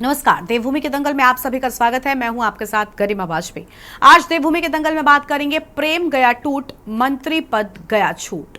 नमस्कार, देवभूमि के दंगल में आप सभी का स्वागत है। मैं हूं आपके साथ गरिमा वाजपेयी। आज देवभूमि के दंगल में बात करेंगे प्रेम गया टूट, मंत्री पद गया छूट।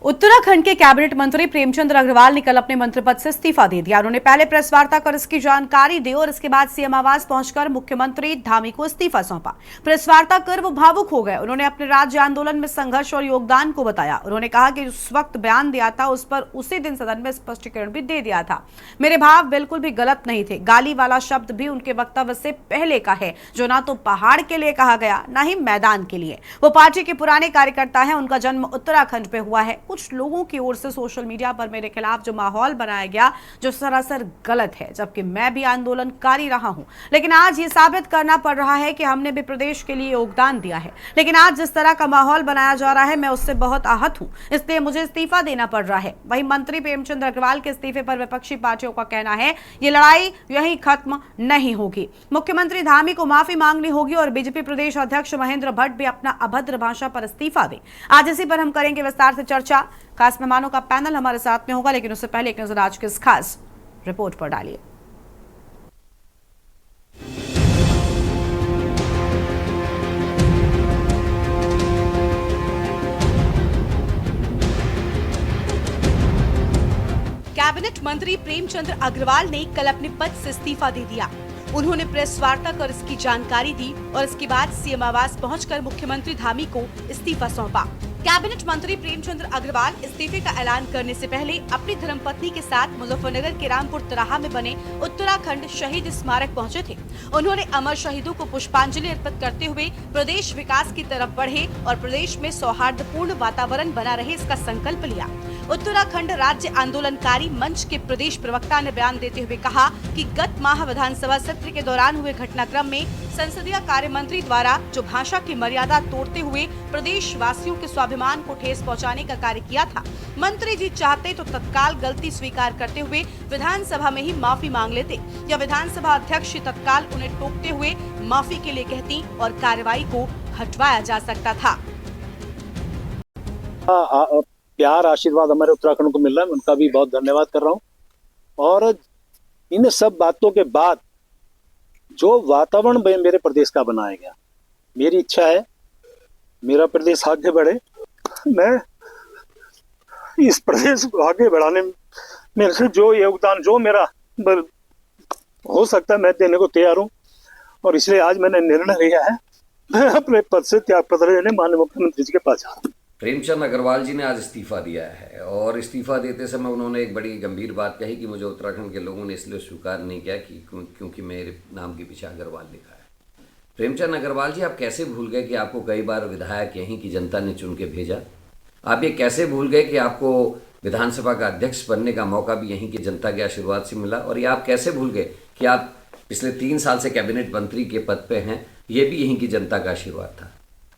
उत्तराखंड के कैबिनेट मंत्री प्रेमचंद अग्रवाल ने कल अपने मंत्री पद से इस्तीफा दे दिया। उन्होंने पहले प्रेस वार्ता कर इसकी जानकारी दी और इसके बाद सीएम आवास पहुंचकर मुख्यमंत्री धामी को इस्तीफा सौंपा। प्रेस वार्ता कर वो भावुक हो गए। उन्होंने अपने राज्य आंदोलन में संघर्ष और योगदान को बताया। उन्होंने कहा कि उस वक्त बयान दिया था उस पर उसी दिन सदन में स्पष्टीकरण भी दे दिया था। मेरे भाव बिल्कुल भी गलत नहीं थे। गाली वाला शब्द भी उनके वक्तव्य से पहले का है, जो ना तो पहाड़ के लिए कहा गया ना ही मैदान के लिए। वो पार्टी के पुराने कार्यकर्ता है। उनका जन्म उत्तराखंड पे हुआ है। कुछ लोगों की ओर से सोशल मीडिया पर मेरे खिलाफ जो माहौल बनाया गया, जो सरासर गलत है, जबकि मैं भी आंदोलनकारी रहा हूं। लेकिन आज ये साबित करना पड़ रहा है कि हमने भी प्रदेश के लिए योगदान दिया है। लेकिन आज जिस तरह का माहौल बनाया जा रहा है, मैं उससे बहुत आहत हूं, इसलिए मुझे इस्तीफा देना पड़ रहा है। वहीं मंत्री प्रेमचंद अग्रवाल के इस्तीफे पर विपक्षी पार्टियों का कहना है ये लड़ाई यहीं खत्म नहीं होगी। मुख्यमंत्री धामी को माफी मांगनी होगी और बीजेपी प्रदेश अध्यक्ष महेंद्र भट्ट भी अपना अभद्र भाषा पर इस्तीफा दें। आज इसी पर हम करेंगे विस्तार से चर्चा। खास मेहमानों का पैनल हमारे साथ में होगा, लेकिन उससे पहले एक नजर आज की इस खास रिपोर्ट पर डालिए। कैबिनेट मंत्री प्रेमचंद अग्रवाल ने कल अपने पद से इस्तीफा दे दिया। उन्होंने प्रेस वार्ता कर इसकी जानकारी दी और इसके बाद सीएम आवास पहुंचकर मुख्यमंत्री धामी को इस्तीफा सौंपा। कैबिनेट मंत्री प्रेमचंद अग्रवाल इस्तीफे का ऐलान करने से पहले अपनी धर्मपत्नी के साथ मुजफ्फरनगर के रामपुर तराहा में बने उत्तराखंड शहीद स्मारक पहुंचे थे। उन्होंने अमर शहीदों को पुष्पांजलि अर्पित करते हुए प्रदेश विकास की तरफ बढ़े और प्रदेश में सौहार्दपूर्ण वातावरण बना रहे, इसका संकल्प लिया। उत्तराखंड राज्य आंदोलनकारी मंच के प्रदेश प्रवक्ता ने बयान देते हुए कहा कि गत माह विधानसभा सत्र के दौरान हुए घटनाक्रम में संसदीय कार्य मंत्री द्वारा जो भाषा की मर्यादा तोड़ते हुए प्रदेश वासियों के स्वाभिमान को ठेस पहुंचाने का कार्य किया था, मंत्री जी चाहते तो तत्काल गलती स्वीकार करते हुए विधानसभा में ही माफी मांग लेते, या विधानसभा अध्यक्ष तत्काल उन्हें टोकते हुए माफी के लिए कहती और कार्रवाई को हटवाया जा सकता था। प्यार आशीर्वाद हमारे उत्तराखंड को मिल रहा है, उनका भी बहुत धन्यवाद कर रहा हूँ। और इन सब बातों के बाद जो वातावरण मेरे प्रदेश का बनाया गया, मेरी इच्छा है मेरा प्रदेश आगे बढ़े। मैं इस प्रदेश को आगे बढ़ाने में मेरे से जो योगदान जो मेरा हो सकता है मैं देने को तैयार हूँ। और इसलिए आज मैंने निर्णय लिया है, मैं अपने पद से त्याग पत्र लेने माननीय मुख्यमंत्री जी के पास जा रहा हूँ। प्रेमचंद अग्रवाल जी ने आज इस्तीफा दिया है और इस्तीफा देते समय उन्होंने एक बड़ी गंभीर बात कही कि मुझे उत्तराखंड के लोगों ने इसलिए स्वीकार नहीं किया कि क्योंकि मेरे नाम के पीछे अग्रवाल लिखा है। प्रेमचंद अग्रवाल जी, आप कैसे भूल गए कि आपको कई बार विधायक यहीं की जनता ने चुन के भेजा? आप ये कैसे भूल गए कि आपको विधानसभा का अध्यक्ष बनने का मौका भी यहीं की जनता के आशीर्वाद से मिला? और ये आप कैसे भूल गए कि आप पिछले 3 साल से कैबिनेट मंत्री के पद पे हैं, ये भी यहीं की जनता का आशीर्वाद था।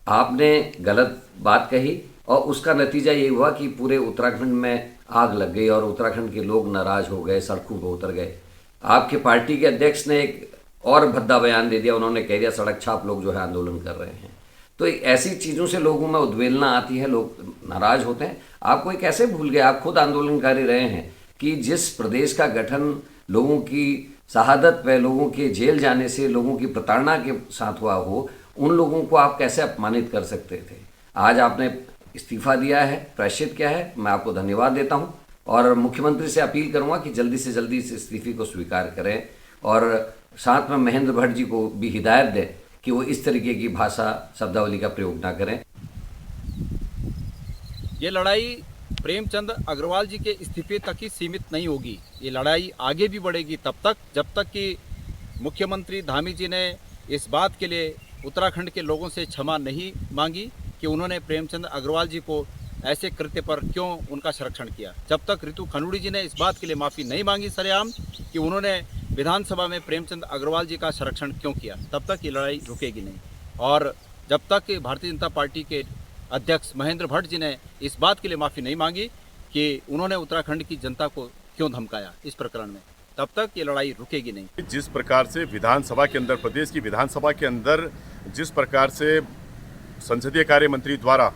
आपने गलत बात कही और उसका नतीजा ये हुआ कि पूरे उत्तराखंड में आग लग गई और उत्तराखंड के लोग नाराज हो गए, सड़कों पर उतर गए। आपके पार्टी के अध्यक्ष ने एक और भद्दा बयान दे दिया, उन्होंने कह दिया सड़क छाप लोग जो है आंदोलन कर रहे हैं। तो ऐसी चीज़ों से लोगों में उद्वेलना आती है, लोग नाराज होते हैं। आपको ये कैसे भूल गए? आप खुद आंदोलनकारी रहे हैं कि जिस प्रदेश का गठन लोगों की शहादत पे, लोगों के जेल जाने से, लोगों की प्रताड़ना के साथ हुआ हो, उन लोगों को आप कैसे अपमानित कर सकते थे? आज आपने इस्तीफा दिया है, प्रायश्चित क्या है, मैं आपको धन्यवाद देता हूं और मुख्यमंत्री से अपील करूंगा कि जल्दी से जल्दी इस इस्तीफे को स्वीकार करें और साथ में महेंद्र भट्ट जी को भी हिदायत दें कि वो इस तरीके की भाषा शब्दावली का प्रयोग ना करें। ये लड़ाई प्रेमचंद अग्रवाल जी के इस्तीफे तक ही सीमित नहीं होगी। ये लड़ाई आगे भी बढ़ेगी तब तक जब तक कि मुख्यमंत्री धामी जी ने इस बात के लिए उत्तराखंड के लोगों से क्षमा नहीं मांगी कि उन्होंने प्रेमचंद अग्रवाल जी को ऐसे कृत्य पर क्यों उनका संरक्षण किया। जब तक रितु खनूड़ी जी ने इस बात के लिए माफ़ी नहीं मांगी सरेआम कि उन्होंने विधानसभा में प्रेमचंद अग्रवाल जी का संरक्षण क्यों किया, तब तक ये लड़ाई रुकेगी नहीं। और जब तक भारतीय जनता पार्टी के अध्यक्ष महेंद्र भट्ट जी ने इस बात के लिए माफ़ी नहीं मांगी कि उन्होंने उत्तराखंड की जनता को क्यों धमकाया इस प्रकरण में, तब तक ये लड़ाई रुकेगी नहीं। जिस प्रकार से विधानसभा के अंदर, प्रदेश की विधानसभा के अंदर जिस प्रकार से संसदीय कार्य मंत्री द्वारा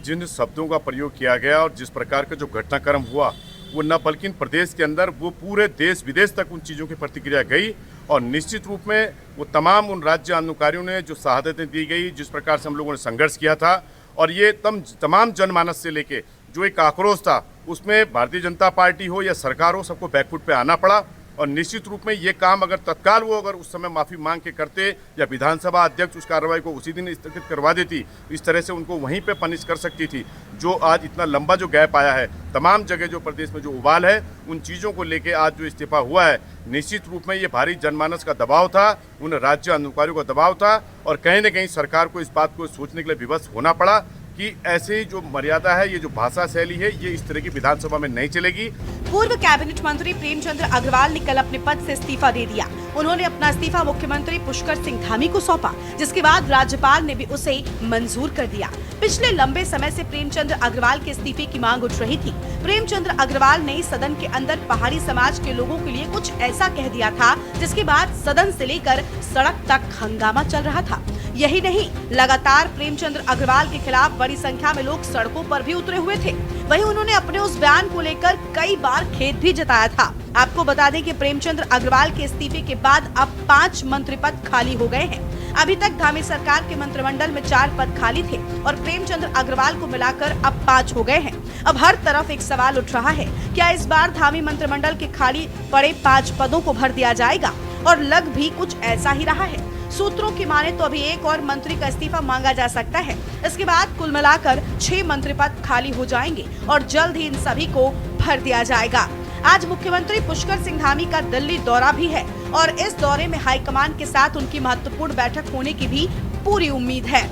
जिन शब्दों का प्रयोग किया गया और जिस प्रकार का जो घटनाक्रम हुआ, वो न बल्कि प्रदेश के अंदर, वो पूरे देश विदेश तक उन चीज़ों की प्रतिक्रिया गई। और निश्चित रूप में वो तमाम उन राज्य आंदोलनकारियों ने जो शहादतें दी गई, जिस प्रकार से हम लोगों ने संघर्ष किया था, और ये तमाम जनमानस से लेके जो एक आक्रोश था, उसमें भारतीय जनता पार्टी हो या सरकार हो, सबको बैकफुट पे आना पड़ा। और निश्चित रूप में ये काम अगर तत्काल वो अगर उस समय माफ़ी मांग के करते या विधानसभा अध्यक्ष उस कार्रवाई को उसी दिन स्थगित करवा देती, इस तरह से उनको वहीं पे पनिश कर सकती थी। जो आज इतना लंबा जो गैप आया है, तमाम जगह जो प्रदेश में जो उबाल है, उन चीज़ों को लेके आज जो इस्तीफा हुआ है, निश्चित रूप में ये भारी जनमानस का दबाव था, उन राज्य आंदोलनकारियों का दबाव था, और कहीं न कहीं सरकार को इस बात को सोचने के लिए विवश होना पड़ा कि ऐसे जो मर्यादा है, ये जो भाषा शैली है, ये इस तरह की विधानसभा में नहीं चलेगी। पूर्व कैबिनेट मंत्री प्रेमचंद अग्रवाल ने कल अपने पद से इस्तीफा दे दिया। उन्होंने अपना इस्तीफा मुख्यमंत्री पुष्कर सिंह धामी को सौंपा, जिसके बाद राज्यपाल ने भी उसे मंजूर कर दिया। पिछले लंबे समय से प्रेमचंद अग्रवाल के इस्तीफे की मांग उठ रही थी। प्रेमचंद अग्रवाल ने सदन के अंदर पहाड़ी समाज के लोगों के लिए कुछ ऐसा कह दिया था, जिसके बाद सदन से लेकर सड़क तक हंगामा चल रहा था। यही नहीं, लगातार प्रेमचंद अग्रवाल के खिलाफ बड़ी संख्या में लोग सड़कों पर भी उतरे हुए थे। वहीं उन्होंने अपने उस बयान को लेकर कई बार खेद भी जताया था। आपको बता दें कि प्रेमचंद अग्रवाल के इस्तीफे के बाद अब 5 मंत्री पद खाली हो गए हैं। अभी तक धामी सरकार के मंत्रिमंडल में 4 पद खाली थे और प्रेमचंद अग्रवाल को मिलाकर अब 5 हो गए हैं। अब हर तरफ एक सवाल उठ रहा है, क्या इस बार धामी मंत्रिमंडल के खाली पड़े 5 पदों को भर दिया जाएगा? और लग भी कुछ ऐसा ही रहा है। सूत्रों की माने तो अभी एक और मंत्री का इस्तीफा मांगा जा सकता है। इसके बाद कुल मिलाकर 6 मंत्री पद खाली हो जाएंगे और जल्द ही इन सभी को भर दिया जाएगा। आज मुख्यमंत्री पुष्कर सिंह धामी का दिल्ली दौरा भी है और इस दौरे में हाईकमान के साथ उनकी महत्वपूर्ण बैठक होने की भी पूरी उम्मीद है,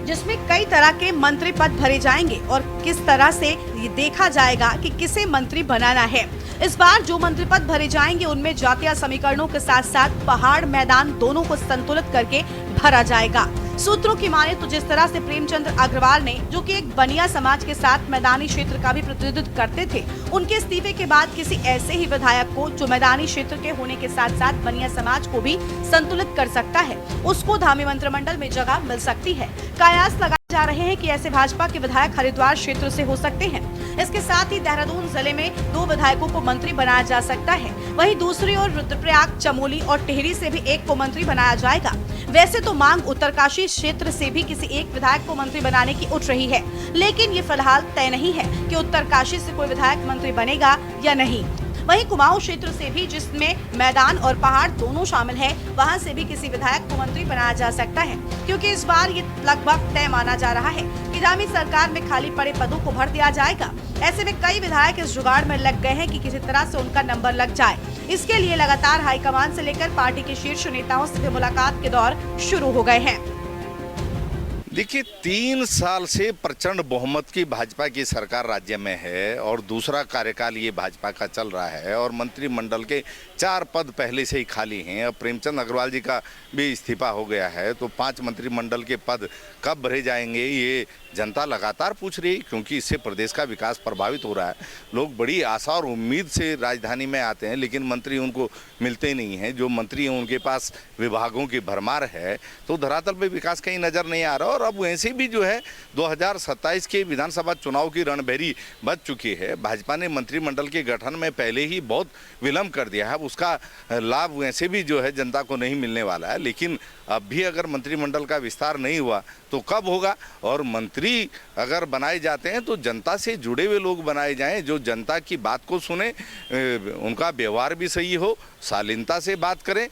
जिसमें कई तरह के मंत्री पद भरे जाएंगे और किस तरह से ये देखा जाएगा कि किसे मंत्री बनाना है। इस बार जो मंत्री पद भरे जाएंगे उनमें जातीय समीकरणों के साथ साथ पहाड़ मैदान दोनों को संतुलित करके भरा जाएगा। सूत्रों की माने तो जिस तरह से प्रेमचंद अग्रवाल ने, जो कि एक बनिया समाज के साथ मैदानी क्षेत्र का भी प्रतिनिधित्व करते थे, उनके इस्तीफे के बाद किसी ऐसे ही विधायक को जो मैदानी क्षेत्र के होने के साथ साथ बनिया समाज को भी संतुलित कर सकता है, उसको धामी मंत्रिमंडल में जगह मिल सकती है। कयास लगाए जा रहे हैं कि ऐसे भाजपा के विधायक हरिद्वार क्षेत्र से हो सकते हैं। इसके साथ ही देहरादून जिले में 2 विधायकों को मंत्री बनाया जा सकता है। वहीं दूसरी ओर रुद्रप्रयाग, चमोली और टिहरी से भी एक को मंत्री बनाया जाएगा। वैसे तो मांग उत्तरकाशी क्षेत्र से भी किसी एक विधायक को मंत्री बनाने की उठ रही है, लेकिन ये फिलहाल तय नहीं है कि उत्तरकाशी से कोई विधायक मंत्री बनेगा या नहीं। वहीं कुमाऊं क्षेत्र से भी, जिसमें मैदान और पहाड़ दोनों शामिल हैं, वहां से भी किसी विधायक को मंत्री बनाया जा सकता है, क्योंकि इस बार ये लगभग तय माना जा रहा है कि धामी सरकार में खाली पड़े पदों को भर दिया जाएगा। ऐसे में कई विधायक इस जुगाड़ में लग गए हैं कि किसी तरह से उनका नंबर लग जाए। इसके लिए लगातार हाईकमान से लेकर पार्टी के शीर्ष नेताओं से मुलाकात के दौर शुरू हो गए हैं। देखिए, 3 साल से प्रचंड बहुमत की भाजपा की सरकार राज्य में है और दूसरा कार्यकाल ये भाजपा का चल रहा है और मंत्रिमंडल के 4 पद पहले से ही खाली हैं। अब प्रेमचंद अग्रवाल जी का भी इस्तीफा हो गया है, तो 5 मंत्रिमंडल के पद कब भरे जाएंगे ये जनता लगातार पूछ रही है, क्योंकि इससे प्रदेश का विकास प्रभावित हो रहा है। लोग बड़ी आशा और उम्मीद से राजधानी में आते हैं, लेकिन मंत्री उनको मिलते नहीं हैं। जो मंत्री हैं उनके पास विभागों की भरमार है, तो धरातल पे विकास कहीं नज़र नहीं आ रहा। और अब वैसे भी जो है 2027 के विधानसभा चुनाव की रणभेरी बच चुकी है। भाजपा ने मंत्रिमंडल के गठन में पहले ही बहुत विलम्ब कर दिया है। उसका लाभ वैसे भी जो है जनता को नहीं मिलने वाला है, लेकिन अब भी अगर मंत्रिमंडल का विस्तार नहीं हुआ तो कब होगा? और मंत्री अगर बनाए जाते हैं तो जनता से जुड़े हुए लोग बनाए जाएं, जो जनता की बात को सुने, उनका व्यवहार भी सही हो, शालीनता से बात करें।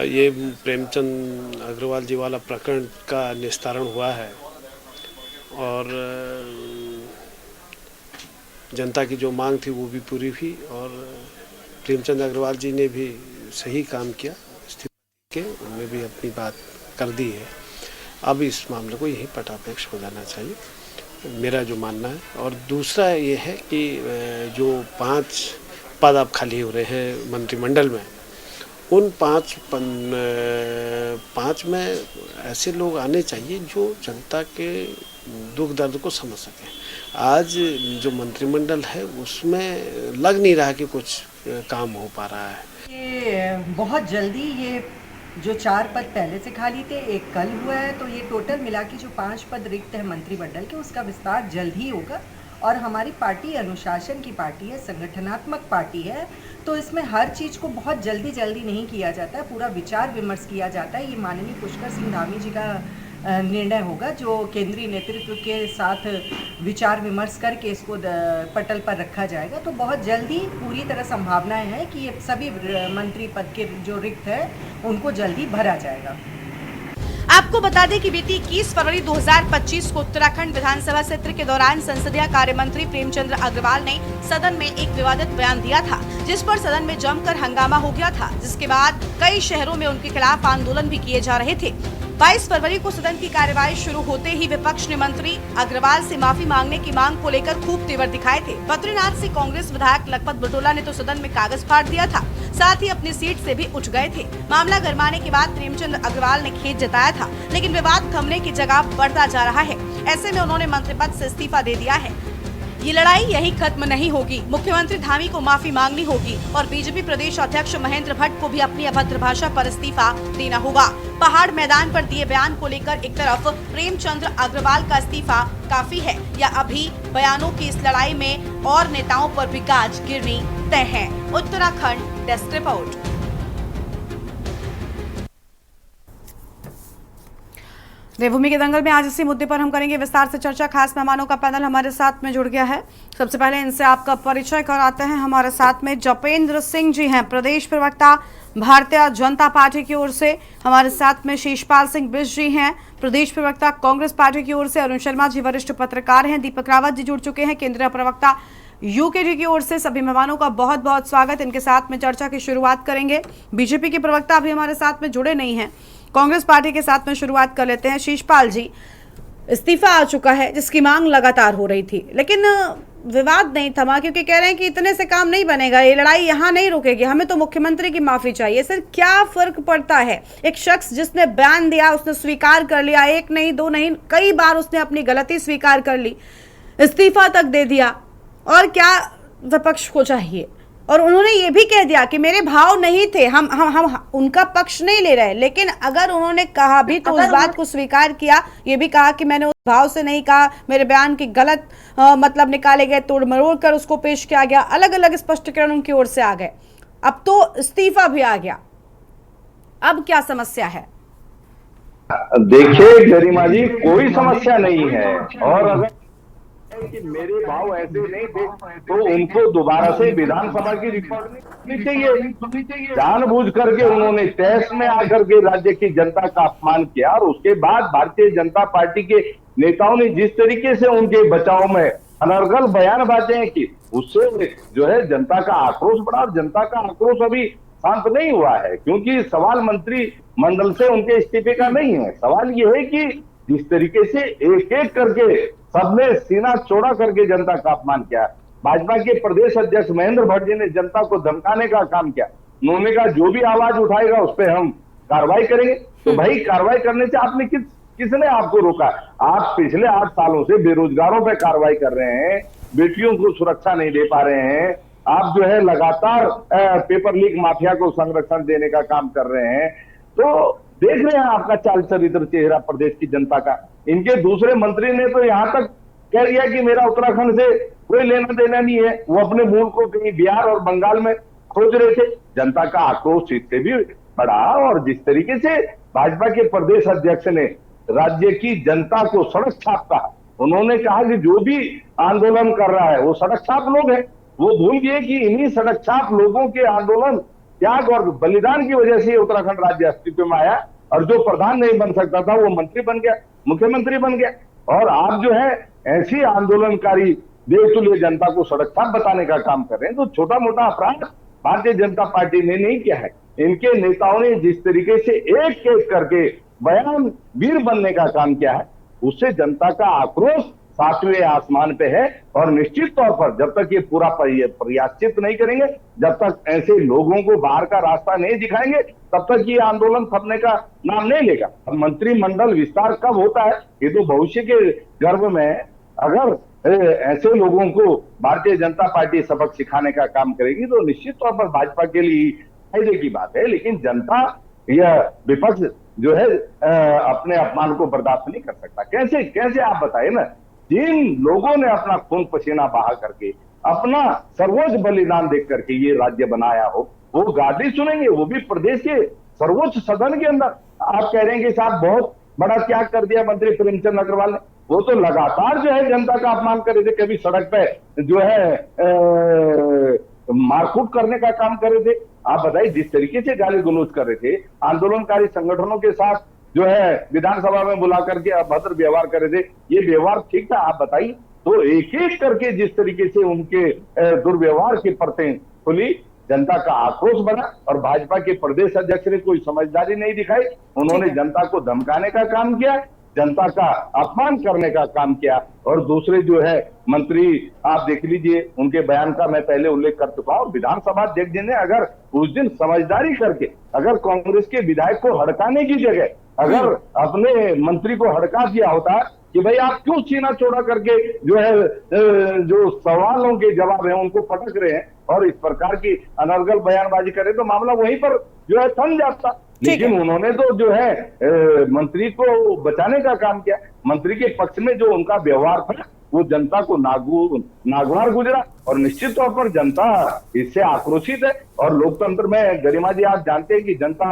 ये प्रेमचंद अग्रवाल जी वाला प्रकरण का निस्तारण हुआ है और जनता की जो मांग थी वो भी पूरी हुई और प्रेमचंद अग्रवाल जी ने भी सही काम किया, के उनने भी अपनी बात कर दी है। अब इस मामले को यही पटापेक्ष हो जाना चाहिए, मेरा जो मानना है। और दूसरा ये है कि जो 5 पद अब खाली हो रहे हैं मंत्रिमंडल में, उन 5 में ऐसे लोग आने चाहिए जो जनता के दुख दर्द को समझ सकें। आज जो मंत्रिमंडल है उसमें लग नहीं रहा कि कुछ काम हो पा रहा है। ये बहुत जल्दी ये जो 4 पद पहले से खाली थे, एक कल हुआ है, तो ये टोटल मिला के जो 5 पद रिक्त है मंत्रिमंडल के, उसका विस्तार जल्द ही होगा। और हमारी पार्टी अनुशासन की पार्टी है, संगठनात्मक पार्टी है, तो इसमें हर चीज़ को बहुत जल्दी नहीं किया जाता है, पूरा विचार विमर्श किया जाता है। ये माननीय पुष्कर सिंह धामी जी का निर्णय होगा, जो केंद्रीय नेतृत्व के साथ विचार विमर्श करके इसको पटल पर रखा जाएगा। तो बहुत जल्दी पूरी तरह संभावनाएं हैं कि ये सभी मंत्री पद के जो रिक्त है उनको जल्दी भरा जाएगा। आपको बता दें कि बीती 21 फरवरी 2025 को उत्तराखंड विधानसभा सत्र के दौरान संसदीय कार्य मंत्री प्रेमचंद अग्रवाल ने सदन में एक विवादित बयान दिया था, जिस पर सदन में जमकर हंगामा हो गया था, जिसके बाद कई शहरों में उनके खिलाफ आंदोलन भी किए जा रहे थे। 22 फरवरी को सदन की कार्यवाही शुरू होते ही विपक्ष ने मंत्री अग्रवाल से माफी मांगने की मांग को लेकर खूब तेवर दिखाए थे। बद्रीनाथ से कांग्रेस विधायक लखपत बुटोला ने तो सदन में कागज फाड़ दिया था, साथ ही अपनी सीट से भी उठ गए थे। मामला गरमाने के बाद प्रेमचंद अग्रवाल ने खेद जताया था, लेकिन विवाद थमने की जगह बढ़ता जा रहा है। ऐसे में उन्होंने मंत्री पद से इस्तीफा दे दिया है। ये लड़ाई यहीं खत्म नहीं होगी, मुख्यमंत्री धामी को माफी मांगनी होगी और बीजेपी प्रदेश अध्यक्ष महेंद्र भट्ट को भी अपनी अभद्र भाषा पर इस्तीफा देना होगा। पहाड़ मैदान पर दिए बयान को लेकर एक तरफ प्रेमचंद अग्रवाल का इस्तीफा काफी है, या अभी बयानों की इस लड़ाई में और नेताओं पर भी गाज गिरनी तय है। Uttarakhand desk report. देवभूमि के दंगल में आज इसी मुद्दे पर हम करेंगे विस्तार से चर्चा। खास मेहमानों का पैनल हमारे साथ में जुड़ गया है। सबसे पहले इनसे आपका परिचय कराते हैं। हमारे साथ में जपेंद्र सिंह जी हैं, प्रदेश प्रवक्ता भारतीय जनता पार्टी की ओर से। हमारे साथ में शीशपाल सिंह बिष्ट जी हैं, प्रदेश प्रवक्ता कांग्रेस पार्टी की ओर से। अरुण शर्मा जी वरिष्ठ पत्रकार हैं। दीपक रावत जी जुड़ चुके हैं, केंद्रीय प्रवक्ता यूकेजी की ओर से। सभी मेहमानों का बहुत बहुत स्वागत। इनके साथ में चर्चा की शुरुआत करेंगे। बीजेपी के प्रवक्ता अभी हमारे साथ में जुड़े नहीं हैं, कांग्रेस पार्टी के साथ में शुरुआत कर लेते हैं। शीशपाल जी, इस्तीफा आ चुका है जिसकी मांग लगातार हो रही थी, लेकिन विवाद नहीं थमा, क्योंकि कह रहे हैं कि इतने से काम नहीं बनेगा, ये लड़ाई यहाँ नहीं रुकेगी, हमें तो मुख्यमंत्री की माफी चाहिए। सर, क्या फर्क पड़ता है? एक शख्स जिसने बयान दिया उसने स्वीकार कर लिया, एक नहीं दो नहीं कई बार उसने अपनी गलती स्वीकार कर ली, इस्तीफा तक दे दिया, और क्या विपक्ष को चाहिए? और उन्होंने ये भी कह दिया कि मेरे भाव नहीं थे, हम उनका पक्ष नहीं ले रहे, लेकिन अगर उन्होंने कहा भी तो उस बात को स्वीकार किया, ये भी कहा कि मैंने उस भाव से नहीं कहा, मेरे बयान की गलत मतलब निकाले गए, तोड़ मरोड़ कर उसको पेश किया गया, अलग अलग स्पष्टीकरण उनकी ओर से आ गए। अब तो इस्तीफा भी आ गया, अब क्या समस्या है? देखिए गरिमा जी, कोई समस्या नहीं है, और अगर कि मेरे भाव ऐसे नहीं थे तो उनको दोबारा से विधानसभा की रिकॉर्ड नहीं चाहिए। जानबूझ करके उन्होंने तहस में आकर के राज्य की जनता का अपमान किया, और उसके बाद भारतीय जनता पार्टी के नेताओं ने जिस तरीके से उनके बचाव में अनर्गल बयानबाजी की, उससे जो है जनता का आक्रोश बढ़ा। जनता का आक्रोश अभी शांत नहीं हुआ है, क्योंकि सवाल मंत्री मंडल से उनके इस्तीफे का नहीं है। सवाल ये है कि जिस तरीके से एक एक करके सबने सीना चौड़ा करके जनता का अपमान किया, भाजपा के प्रदेश अध्यक्ष महेंद्र भट्ट जी ने जनता को धमकाने का काम किया। उन्होंने कहा जो भी आवाज उठाएगा उस पर हम कार्रवाई करेंगे। तो भाई, कार्रवाई करने से आपने किसने आपको रोका? आप पिछले 8 सालों से बेरोजगारों पर कार्रवाई कर रहे हैं, बेटियों को सुरक्षा नहीं दे पा रहे हैं, आप जो है लगातार पेपर लीक माफिया को संरक्षण देने का काम कर रहे हैं। तो देख रहे हैं आपका चाल चरित्र, चेहरा प्रदेश की जनता का। इनके दूसरे मंत्री ने तो यहाँ तक कह दिया कि मेरा उत्तराखंड से कोई लेना देना नहीं है, वो अपने मूल को कहीं बिहार और बंगाल में खोज रहे थे। जनता का आक्रोश इससे भी बढ़ा, और जिस तरीके से भाजपा के प्रदेश अध्यक्ष ने राज्य की जनता को सड़क छाप कहा, उन्होंने कहा कि जो भी आंदोलन कर रहा है वो सड़क छाप लोग हैं। वो भूल गए कि इन्हीं सड़क छाप लोगों के आंदोलन, त्याग और बलिदान की वजह से उत्तराखंड राज्य अस्तित्व में आया, और जो प्रधान नहीं बन सकता था वो मंत्री बन गया, मुख्यमंत्री बन गया। और आप जो है ऐसी आंदोलनकारी देवतुल्य जनता को सड़क छाप बताने का काम कर रहे हैं। तो छोटा मोटा अपराध भारतीय जनता पार्टी ने नहीं किया है, इनके नेताओं ने जिस तरीके से एक एक करके बयान वीर बनने का काम किया है, उससे जनता का आक्रोश सातवें आसमान पे है। और निश्चित तौर पर जब तक ये पूरा प्रयाश्चित नहीं करेंगे, जब तक ऐसे लोगों को बाहर का रास्ता नहीं दिखाएंगे, तब तक ये आंदोलन थमने का नाम नहीं लेगा। अब मंत्रिमंडल विस्तार कब होता है, ये तो भविष्य के गर्भ में है। अगर ऐसे लोगों को भारतीय जनता पार्टी सबक सिखाने का काम करेगी तो निश्चित तौर पर भाजपा के लिए फायदे की बात है। लेकिन जनता या विपक्ष जो है अपने अपमान को बर्दाश्त नहीं कर सकता। कैसे कैसे आप बताइए ना, जिन लोगों ने अपना खून पसीना बहा करके अपना सर्वोच्च बलिदान देख करके ये राज्य बनाया हो, वो गाली सुनेंगे, वो भी प्रदेश के सर्वोच्च सदन के अंदर। आप कह रहे हैं कि साहब बहुत बड़ा त्याग कर दिया मंत्री प्रेमचंद अग्रवाल ने, वो तो लगातार जो है जनता का अपमान कर रहे थे। कभी सड़क पे जो है मारकूट करने का काम कर रहे थे। आप बताइए, जिस तरीके से गाली गलौज कर रहे थे, आंदोलनकारी संगठनों के साथ जो है विधानसभा में बुला करके अभद्र व्यवहार कर रहे थे, ये व्यवहार ठीक था? आप बताइए। तो एक एक करके जिस तरीके से उनके दुर्व्यवहार की परतें खुली, जनता का आक्रोश बना और भाजपा के प्रदेश अध्यक्ष ने कोई समझदारी नहीं दिखाई। उन्होंने जनता को धमकाने का काम किया, जनता का अपमान करने का काम किया। और दूसरे जो है मंत्री, आप देख लीजिए, उनके बयान का मैं पहले उल्लेख कर चुका हूं। विधानसभा अध्यक्ष जी ने अगर उस दिन समझदारी करके अगर कांग्रेस के विधायक को हड़काने की जगह अगर अपने मंत्री को हड़का दिया होता कि भाई आप क्यों सीना चौड़ा करके जो है जो सवालों के जवाब है उनको पटक रहे हैं और इस प्रकार की अनर्गल बयानबाजी करे, तो मामला वहीं पर जो है थम जाता। लेकिन उन्होंने तो जो है मंत्री को बचाने का काम किया। मंत्री के पक्ष में जो उनका व्यवहार था वो जनता को नागवार गुजरा और निश्चित तौर पर जनता इससे आक्रोशित है। और लोकतंत्र में गरिमा जी, आप जानते हैं कि जनता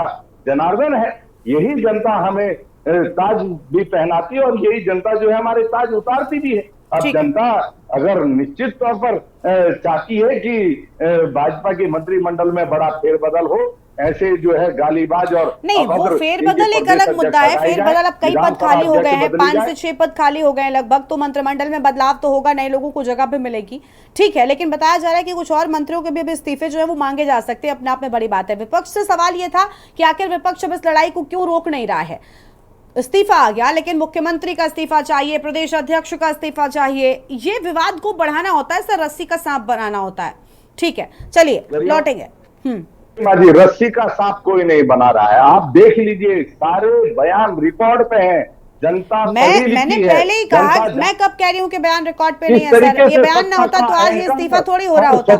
जनार्दन है। यही जनता हमें ताज भी पहनाती है और यही जनता जो है हमारे ताज उतारती भी है। अब जनता अगर निश्चित तौर पर चाहती है कि भाजपा के मंत्रिमंडल में बड़ा फेरबदल हो, ऐसे जो है गालीबाज और नहीं, वो फेरबदल एक अलग मुद्दा है। फेरबदल, अब कई पद खाली हो गए हैं, 5 से 6 पद खाली हो गए हैं लगभग, तो मंत्रिमंडल में बदलाव तो होगा, नए लोगों को जगह भी मिलेगी, ठीक है। लेकिन बताया जा रहा है कि कुछ और मंत्रियों के भी इस्तीफे जो है वो मांगे जा सकते हैं, अपने आप में बड़ी बात है। विपक्ष से सवाल ये था कि आखिर विपक्ष अब इस लड़ाई को क्यों रोक नहीं रहा है। इस्तीफा आ गया, लेकिन मुख्यमंत्री का इस्तीफा चाहिए, प्रदेश अध्यक्ष का इस्तीफा चाहिए। ये विवाद को बढ़ाना होता है, सर रस्सी का सांप बनाना होता है, ठीक है। चलिए लौटेंगे। जी, रस्सी का सांप कोई नहीं बना रहा है। आप देख लीजिए, सारे बयान रिकॉर्ड पे हैं। जनता मैंने पहले ही कहा, मैं कब कह रही हूँ कि बयान रिकॉर्ड पे नहीं है सर, ये बयान ना होता तो आज ये इस्तीफा थोड़ी हो रहा होता।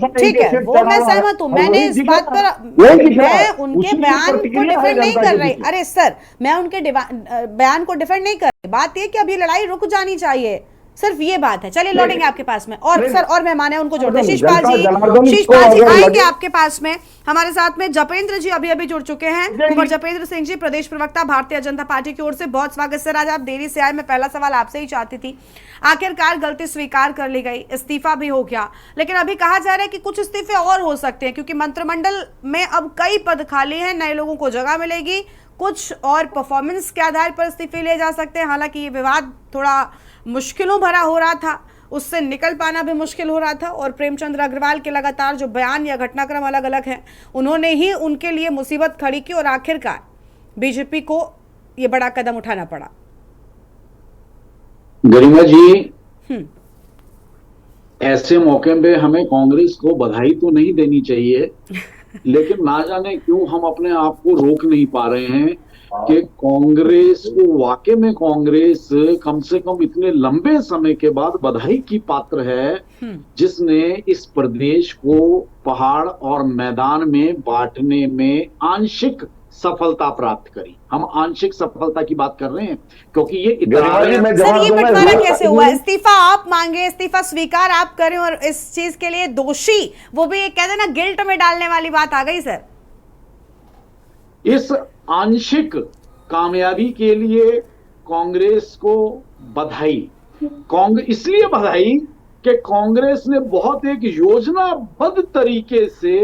ठीक है, वो मैं सहमत हूँ। मैंने इस बात पर, मैं उनके बयान को डिफेंड नहीं कर रही। अरे सर, मैं उनके बयान को डिफेंड नहीं कर रही। बात ये कि अब ये लड़ाई रुक जानी चाहिए, सिर्फ ये बात है। चलिए लौटेंगे आपके पास में। और सर और मेहमान है, उनको जोड़ते। शीशपाल जी आएंगे आपके पास में। हमारे साथ में जपेंद्र जी अभी जुड़ चुके हैं। कुंवर जपेंद्र सिंह जी, प्रदेश प्रवक्ता भारतीय जनता पार्टी की ओर से, बहुत स्वागत सर। आज आप देरी से आए, मैं पहला सवाल आपसे ही चाहती थी। आखिरकार गलती स्वीकार कर ली गई, इस्तीफा भी हो गया, लेकिन अभी कहा जा रहा है कि कुछ इस्तीफे और हो सकते हैं क्योंकि मंत्रिमंडल में अब कई पद खाली हैं, नए लोगों को जगह मिलेगी, कुछ और परफॉर्मेंस के आधार पर इस्तीफे लिए जा सकते हैं। हालांकि ये विवाद थोड़ा मुश्किलों भरा हो रहा था, उससे निकल पाना भी मुश्किल हो रहा था, और प्रेमचंद अग्रवाल के लगातार जो बयान या घटनाक्रम अलग अलग हैं, उन्होंने ही उनके लिए मुसीबत खड़ी की और आखिरकार बीजेपी को ये बड़ा कदम उठाना पड़ा। गरिमा जी, ऐसे मौके पे हमें कांग्रेस को बधाई तो नहीं देनी चाहिए, लेकिन ना जाने क्यों हम अपने आप को रोक नहीं पा रहे हैं कि कांग्रेस को, वाकई में कांग्रेस कम से कम इतने लंबे समय के बाद बधाई की पात्र है जिसने इस प्रदेश को पहाड़ और मैदान में बांटने में आंशिक सफलता प्राप्त करी। हम आंशिक सफलता की बात कर रहे हैं क्योंकि ये सर ये बंटवारा कैसे हुआ? इस्तीफा आप मांगे, इस्तीफा स्वीकार आप करें और इस चीज के लिए दोषी, वो भी ये कहते ना गिल्ट में डालने वाली बात आ गई सर। इस आंशिक कामयाबी के लिए कांग्रेस को बधाई। इसलिए बधाई कि कांग्रेस ने बहुत एक योजनाबद्ध तरीके से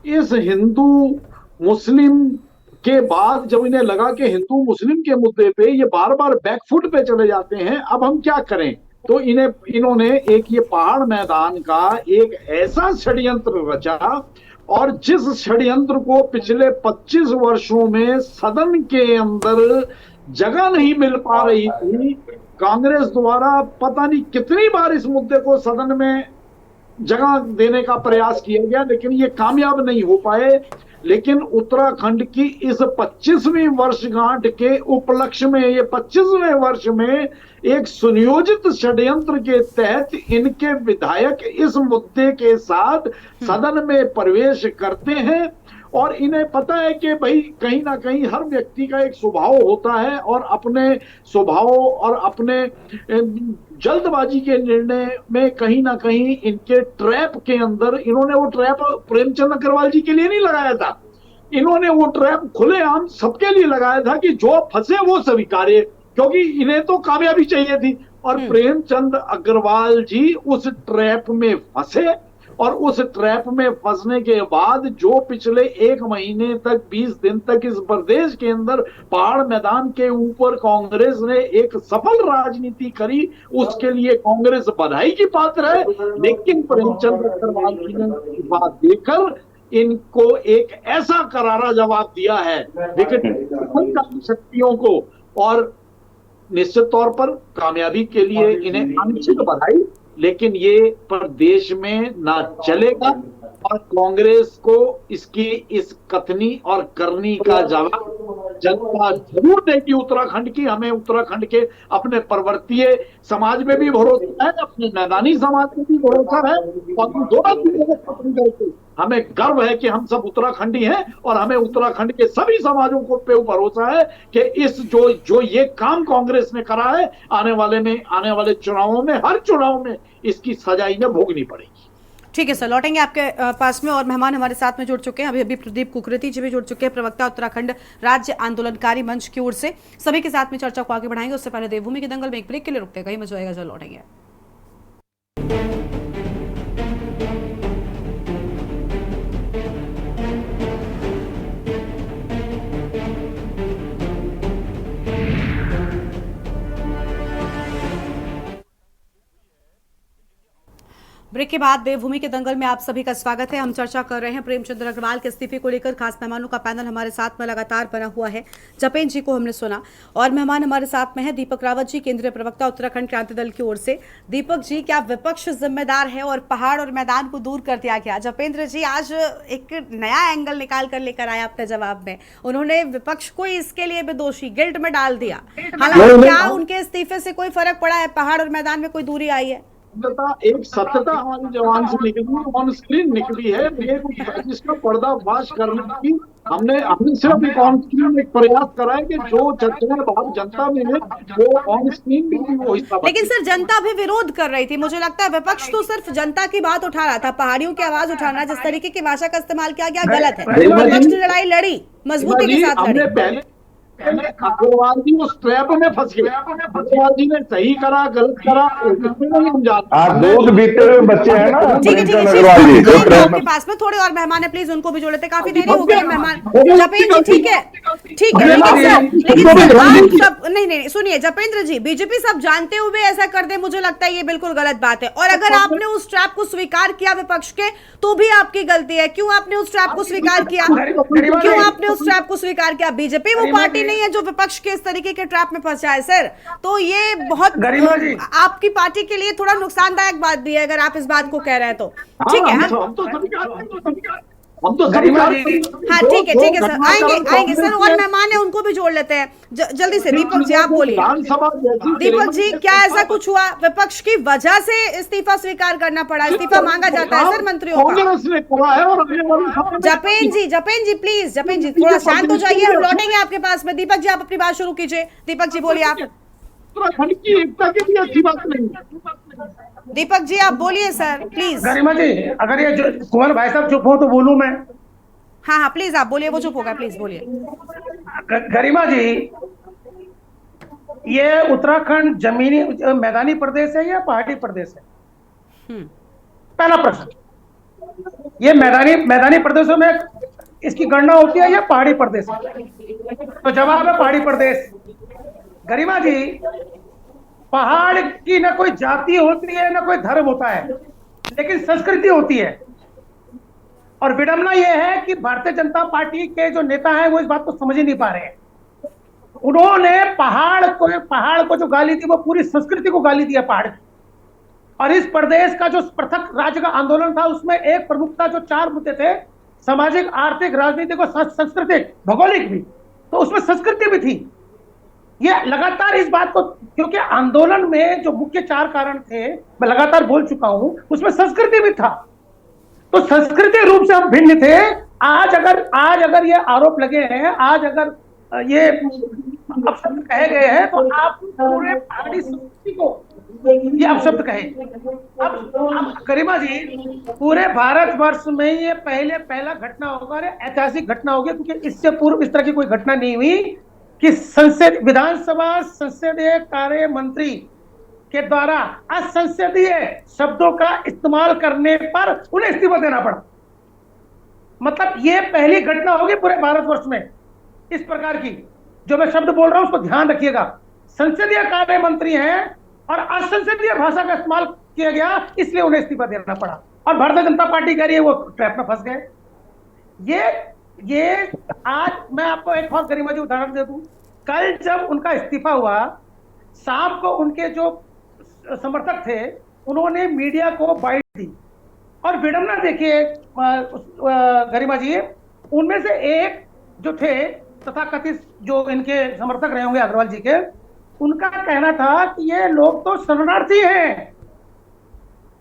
इस हिंदू मुस्लिम के बाद, जब इन्हें लगा कि हिंदू मुस्लिम के मुद्दे पे ये बार बार बैकफुट पे चले जाते हैं, अब हम क्या करें, तो इन्होंने एक ये पहाड़ मैदान का एक ऐसा षड्यंत्र रचा, और जिस षड्यंत्र को पिछले 25 वर्षों में सदन के अंदर जगह नहीं मिल पा रही थी, कांग्रेस द्वारा पता नहीं कितनी बार इस मुद्दे को सदन में जगह देने का प्रयास किया गया, लेकिन ये कामयाब नहीं हो पाए। लेकिन उत्तराखंड की इस 25वीं वर्षगांठ के उपलक्ष्य में, ये 25वें वर्ष में एक सुनियोजित षड्यंत्र के तहत इनके विधायक इस मुद्दे के साथ सदन में प्रवेश करते हैं। और इन्हें पता है कि भाई कहीं ना कहीं हर व्यक्ति का एक स्वभाव होता है, और अपने स्वभाव और अपने जल्दबाजी के निर्णय में कहीं ना कहीं इनके ट्रैप के अंदर, इन्होंने वो ट्रैप प्रेमचंद अग्रवाल जी के लिए नहीं लगाया था, इन्होंने वो ट्रैप खुलेआम सबके लिए लगाया था कि जो फंसे वो स्वीकारे, क्योंकि इन्हें तो कामयाबी चाहिए थी। और प्रेमचंद अग्रवाल जी उस ट्रैप में फंसे, और उस ट्रैप में फंसने के बाद जो पिछले 1 महीने तक 20 दिन तक इस प्रदेश के अंदर पहाड़ मैदान के ऊपर कांग्रेस ने एक सफल राजनीति करी, उसके लिए कांग्रेस बधाई की पात्र है। लेकिन प्रेमचंद अग्रवाल जी ने बात देकर इनको एक ऐसा करारा जवाब दिया है विकट शक्तियों को, और निश्चित तौर पर कामयाबी के लिए इन्हें आंशिक बधाई। लेकिन ये प्रदेश में ना चलेगा, और कांग्रेस को इसकी इस कथनी और करनी का जवाब जनता जरूर देगी उत्तराखंड की। हमें उत्तराखंड के अपने पर्वतीय समाज में भी भरोसा है, अपने मैदानी समाज में भी भरोसा है, और दोनों चीजों को खत्म करके हमें गर्व है कि हम सब उत्तराखंडी हैं, और हमें उत्तराखंड के सभी समाजों को पे भरोसा है कि इस जो ये काम कांग्रेस ने करा है, आने वाले चुनावों में, हर चुनाव में इसकी सजा इन्हें भोगनी पड़ेगी। ठीक है सर, लौटेंगे आपके पास में। और मेहमान हमारे साथ में जुड़ चुके हैं, अभी प्रदीप कुकरेती जी भी जुड़ चुके हैं, प्रवक्ता उत्तराखंड राज्य आंदोलनकारी मंच की ओर से। सभी के साथ में चर्चा को आगे बढ़ाएंगे। उससे पहले देवभूमि के दंगल में एक ब्रेक के लिए रुकते हैं, कहीं मजा आएगा, जल्द लौटेंगे। ब्रेक के बाद देवभूमि के दंगल में आप सभी का स्वागत है। हम चर्चा कर रहे हैं प्रेमचंद अग्रवाल के इस्तीफे को लेकर। खास मेहमानों का पैनल हमारे साथ में लगातार बना हुआ है। जपेन जी को हमने सुना, और मेहमान हमारे साथ में है दीपक रावत जी, केंद्रीय प्रवक्ता उत्तराखंड क्रांति दल की ओर से। दीपक जी, क्या विपक्ष जिम्मेदार है और पहाड़ और मैदान को दूर कर दिया गया? जपेंद्र जी आज एक नया एंगल निकाल कर लेकर आए अपने जवाब में। उन्होंने विपक्ष को इसके लिए भी दोषी गिल्ट में डाल दिया। हालांकि क्या उनके इस्तीफे से कोई फर्क पड़ा है? पहाड़ और मैदान में कोई दूरी आई है? एक सत्यता हमारी जवान से निकली, ऑन स्क्रीन निकली है, जिसका पर्दाफाश करने की हमने सिर्फ एक ऑन स्क्रीन एक प्रयास करा है कि जो चर्चाएं बाहर जनता में है वो ऑन स्क्रीन भी वो हिस्सा। लेकिन सर, जनता भी विरोध कर रही थी। मुझे लगता है विपक्ष तो सिर्फ जनता की बात उठा रहा था। पहाड़ियों की आवाज उठाना, जिस तरीके की भाषा का इस्तेमाल किया गया, गलत है। विपक्ष ने लड़ाई लड़ी, मजबूती के साथ लड़ी। अग्रवाल जी उस ट्रैप में फंस गए। अग्रवाल जी ने सही करा, गलत करा, हम जानते। दूध बीते हुए बच्चे हैं ना। ठीक है, अग्रवाल जी आपके पास में थोड़े और मेहमान है, प्लीज उनको भी जोड़ लेते। काफी देरी हो गई मेहमान। जपेंद्र जी, ठीक है, लेकिन आप सब नहीं, सुनिए जपेंद्र जी, बीजेपी सब जानते हुए ऐसा कर दे, मुझे लगता है ये बिल्कुल गलत बात है। और अगर आपने उस ट्रैप को स्वीकार किया विपक्ष के, तो भी आपकी गलती है। क्यों आपने उस ट्रैप को स्वीकार किया? क्यों आपने उस ट्रैप को स्वीकार किया? बीजेपी वो पार्टी नहीं है जो विपक्ष के इस तरीके के ट्रैप में फंसा है सर। तो ये बहुत आपकी पार्टी के लिए थोड़ा नुकसानदायक बात भी है, अगर आप इस बात को कह रहे हैं तो। ठीक है, हम तो हाँ ठीक है सर, आएंगे सर। और मेहमान है, उनको भी जोड़ लेते हैं जल्दी से। दीपक जी आप बोलिए। दीपक जी, क्या ऐसा कुछ हुआ विपक्ष की वजह से इस्तीफा स्वीकार करना पड़ा? इस्तीफा मांगा जाता है सर मंत्रियों का। जपेन जी प्लीज, जपेन जी थोड़ा शांत हो जाइए, हम लौटेंगे आपके पास में। दीपक जी आप अपनी बात शुरू कीजिए। दीपक जी बोलिए आप। उत्तराखंड की एकता के लिए अच्छी बात नहीं है। दीपक जी आप बोलिए सर प्लीज। गरिमा जी, अगर ये कुंवर भाई साहब चुप हो तो बोलूं मैं? हाँ प्लीज आप बोलिए, वो चुप होगा, प्लीज बोलिए। गरिमा जी, ये उत्तराखंड जमीनी मैदानी प्रदेश है या पहाड़ी प्रदेश है? पहला प्रश्न, ये मैदानी प्रदेशों में इसकी गणना होती है या पहाड़ी प्रदेश है? तो जवाब है पहाड़ी प्रदेश। गरिमा जी, पहाड़ की ना कोई जाति होती है ना कोई धर्म होता है, लेकिन संस्कृति होती है। और विडंबना यह है कि भारतीय जनता पार्टी के जो नेता हैं वो इस बात को समझ ही नहीं पा रहे हैं। उन्होंने पहाड़ को जो गाली दी वो पूरी संस्कृति को गाली दिया पहाड़ की। और इस प्रदेश का जो पृथक राज्य का आंदोलन था उसमें एक प्रमुखता जो 4 मुद्दे थे, सामाजिक, आर्थिक, राजनीतिक और सांस्कृतिक, भौगोलिक भी, तो उसमें संस्कृति भी थी। ये लगातार इस बात को, क्योंकि आंदोलन में जो मुख्य 4 कारण थे मैं लगातार बोल चुका हूं, उसमें संस्कृति भी था। तो संस्कृति रूप से हम भिन्न थे। आज अगर ये आरोप लगे हैं, आज अगर ये अपशब्द कहे गए हैं, तो आप पूरे पहाड़ी संस्कृति को ये अपशब्द कहे। अब गरिमा जी, पूरे भारतवर्ष में ये पहला घटना होगा, ऐतिहासिक घटना होगी, क्योंकि इससे पूर्व इस तरह की कोई घटना नहीं हुई कि विधानसभा संसदीय कार्य मंत्री के द्वारा असंसदीय शब्दों का इस्तेमाल करने पर उन्हें इस्तीफा देना पड़ा। मतलब ये पहली घटना होगी पूरे भारतवर्ष में इस प्रकार की। जो मैं शब्द बोल रहा हूं उसको ध्यान रखिएगा। संसदीय कार्य मंत्री हैं और असंसदीय भाषा का इस्तेमाल किया गया, इसलिए उन्हें इस्तीफा देना पड़ा। और भारतीय जनता पार्टी कह रही है वो ट्रैप में फंस गए। ये आज मैं आपको एक और गरिमा जी उदाहरण दे दूं। कल जब उनका इस्तीफा हुआ, शाम को उनके जो समर्थक थे उन्होंने मीडिया को बाइट दी। और विडंबना देखिए गरिमा जी, उनमें से एक जो थे तथाकथित जो इनके समर्थक रहे होंगे अग्रवाल जी के, उनका कहना था कि ये लोग तो शरणार्थी हैं,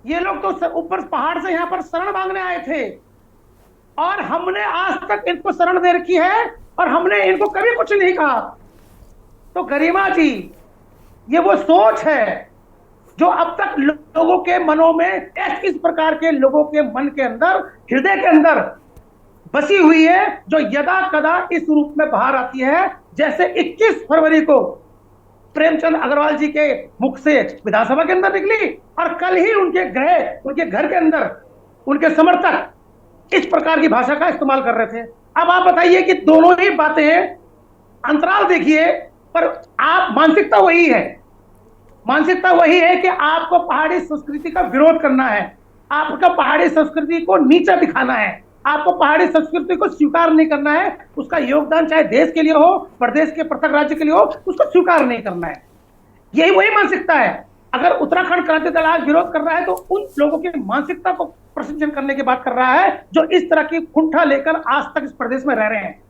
ये लोग तो ऊपर पहाड़ से यहाँ पर शरण मांगने आए थे और हमने आज तक इनको शरण दे रखी है और हमने इनको कभी कुछ नहीं कहा। तो गरिमा जी, ये वो सोच है जो अब तक लोगों के मनों में, इस प्रकार के लोगों के मन के अंदर, हृदय के अंदर बसी हुई है, जो यदा कदा इस रूप में बाहर आती है। जैसे 21 फरवरी को प्रेमचंद अग्रवाल जी के मुख से विधानसभा के अंदर निकली और कल ही उनके घर के अंदर उनके समर्थक इस प्रकार की भाषा का इस्तेमाल कर रहे थे। अब आप बताइए कि दोनों ही बातें, अंतराल देखिए, पर आप मानसिकता वही है कि आपको पहाड़ी संस्कृति का विरोध करना है, आपको पहाड़ी संस्कृति को नीचा दिखाना है, आपको पहाड़ी संस्कृति को स्वीकार नहीं करना है, उसका योगदान चाहे देश के लिए हो, प्रदेश के पृथक राज्य के लिए हो, उसको स्वीकार नहीं करना है। यही वही मानसिकता है। अगर उत्तराखंड क्रांति दल आज विरोध कर रहा है तो उन लोगों की मानसिकता को प्रशिक्षण करने की बात कर रहा है जो इस तरह की कुंठा लेकर आज तक इस प्रदेश में रह रहे हैं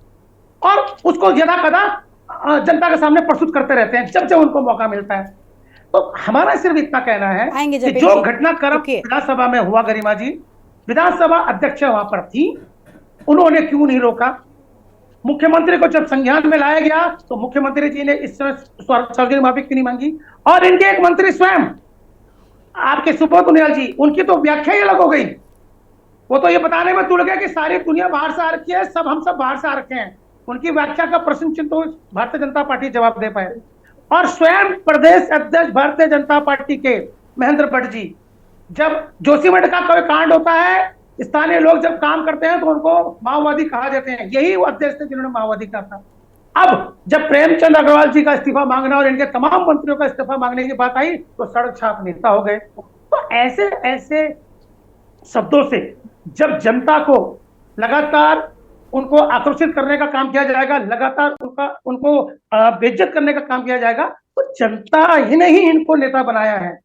और उसको यदा कदा जनता के सामने प्रस्तुत करते रहते हैं जब जब उनको मौका मिलता है। तो हमारा सिर्फ इतना कहना है कि जो घटनाक्रम विधानसभा में हुआ, गरिमा जी, विधानसभा अध्यक्ष वहां पर थी, उन्होंने क्यों नहीं रोका? मुख्यमंत्री को जब संज्ञान में लाया गया तो मुख्यमंत्री जी ने इस समय सार्वजनिक माफी क्यों नहीं मांगी? और इनके एक मंत्री स्वयं आपके सुब्रत उनियाल जी, उनकी तो व्याख्या ही अलग हो गई। वो तो ये बताने में तुड़ गया कि सारी दुनिया बाहर से आ रखी है, हम सब बाहर से आ रखे हैं। उनकी व्याख्या का प्रश्न चिन्ह तो भारतीय जनता पार्टी जवाब दे पाए। और स्वयं प्रदेश अध्यक्ष भारतीय जनता पार्टी के महेंद्र भट्ट जी, जब जोशीमठ का कोई कांड होता है, स्थानीय लोग जब काम करते हैं तो उनको माओवादी कहा जाते हैं। यही वो अध्यक्ष थे जिन्होंने माओवादी कहा था। अब जब प्रेमचंद अग्रवाल जी का इस्तीफा मांगना और इनके तमाम मंत्रियों का इस्तीफा मांगने की बात आई तो सड़क छाप नेता हो गए। तो ऐसे ऐसे शब्दों से जब जनता को लगातार उनको आक्रोशित करने का काम किया जाएगा, लगातार उनको बेइज्जत करने का काम किया जाएगा, तो जनता ही नहीं इनको नेता बनाया है।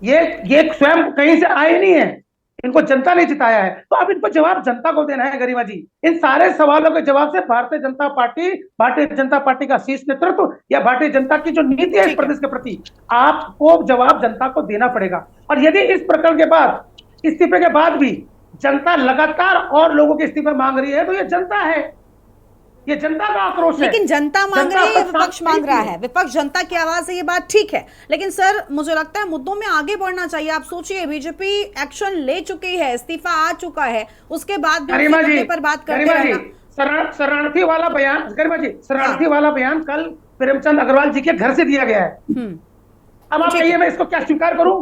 ये स्वयं कहीं से आए नहीं है, इनको जनता ने जिताया है। तो अब इनको जवाब जनता को देना है गरिमा जी। इन सारे सवालों के जवाब से भारतीय जनता पार्टी का शीर्ष नेतृत्व या भारतीय जनता की जो नीति है इस प्रदेश के प्रति, आपको जवाब जनता को देना पड़ेगा। और यदि इस प्रकरण के बाद, इस्तीफे के बाद भी जनता लगातार और लोगों के इस्तीफे मांग रही है तो ये जनता है, ये जनता का आक्रोश है। लेकिन जनता मांग रही है, विपक्ष मांग रहा है, विपक्ष जनता की आवाज है, ये बात ठीक है। लेकिन सर, मुझे लगता है मुद्दों में आगे बढ़ना चाहिए। आप सोचिए, बीजेपी एक्शन ले चुकी है, इस्तीफा आ चुका है, उसके बाद भी मुद्दे पर बात करते रहना। शरणार्थी वाला बयान, गरिमा जी, शरणार्थी वाला बयान कल प्रेमचंद अग्रवाल जी के घर से दिया गया है। अब आप कहिए मैं इसको क्या स्वीकार करूं?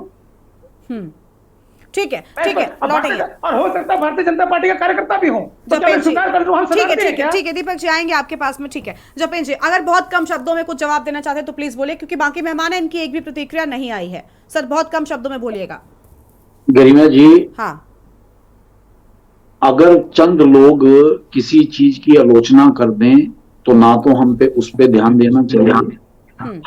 ठीक है, लौटेंगे। और हो सकता है भारतीय जनता पार्टी का कार्यकर्ता भी हो, तो क्या मैं स्वीकार कर लूं? हम ठीक है दीपक जी, आएंगे आपके पास में। ठीक है जपेन जी, अगर बहुत कम शब्दों में कुछ जवाब देना चाहते हैं तो प्लीज बोले, क्योंकि बाकी मेहमान है, इनकी एक भी प्रतिक्रिया नहीं आई है। सर, बहुत कम शब्दों में बोलिएगा। गरिमा जी, हाँ, अगर चंद लोग किसी चीज की आलोचना कर दें तो ना तो हम पे उस पे ध्यान देना चाहिए।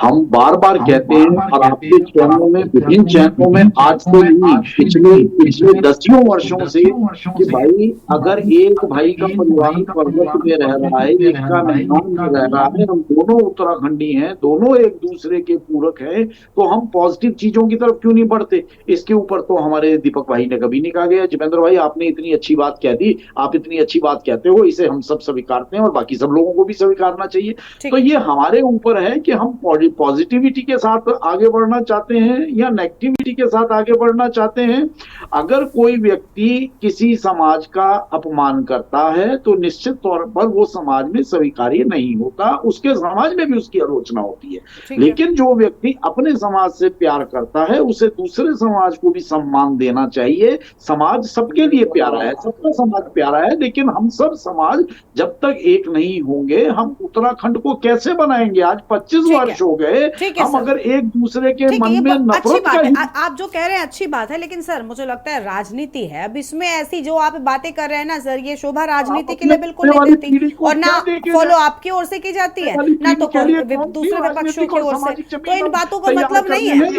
हम बार बार कहते हैं और आपके चैनलों में, विभिन्न चैनलों में आज से नहीं पिछले दसियों वर्षों से कि भाई अगर एक भाई का परिवार पर्वत में रह रहा है, एक का मैदान में रह रहा है, हम दोनों उत्तराखंडी हैं, दोनों एक दूसरे के पूरक हैं, तो हम पॉजिटिव चीजों की तरफ क्यों नहीं बढ़ते? इसके ऊपर तो हमारे दीपक भाई ने कभी नहीं कहा गया। जितेंद्र भाई, आपने इतनी अच्छी बात कह दी, आप इतनी अच्छी बात कहते हो, इसे हम सब स्वीकारते हैं और बाकी सब लोगों को भी स्वीकारना चाहिए। तो ये हमारे ऊपर है कि हम पॉजिटिविटी के साथ आगे बढ़ना चाहते हैं या नेगेटिविटी के साथ आगे बढ़ना चाहते हैं। अगर कोई व्यक्ति किसी समाज का अपमान करता है तो निश्चित तौर पर वो समाज में स्वीकार्य नहीं होता, उसके समाज में भी उसकी आलोचना होती है। लेकिन जो व्यक्ति अपने समाज से प्यार करता है उसे दूसरे समाज को भी सम्मान देना चाहिए। समाज सबके लिए प्यारा है, सबका समाज प्यारा है, लेकिन हम सब समाज जब तक एक नहीं होंगे हम उत्तराखंड को कैसे बनाएंगे? आज 25 वर्ष हो गए, हम अगर एक दूसरे के मन में नफरत का, आप जो कह रहे हैं अच्छी बात है, लेकिन सर मुझे लगता है राजनीति है, अब इसमें ऐसी जो आप बातें कर रहे हैं ना सर, ये शोभा राजनीति के लिए बिल्कुल नहीं देती, और ना फॉलो आपकी ओर से की जाती है ना तो दूसरे विपक्षों की ओर से। तो इन बातों का मतलब नहीं है।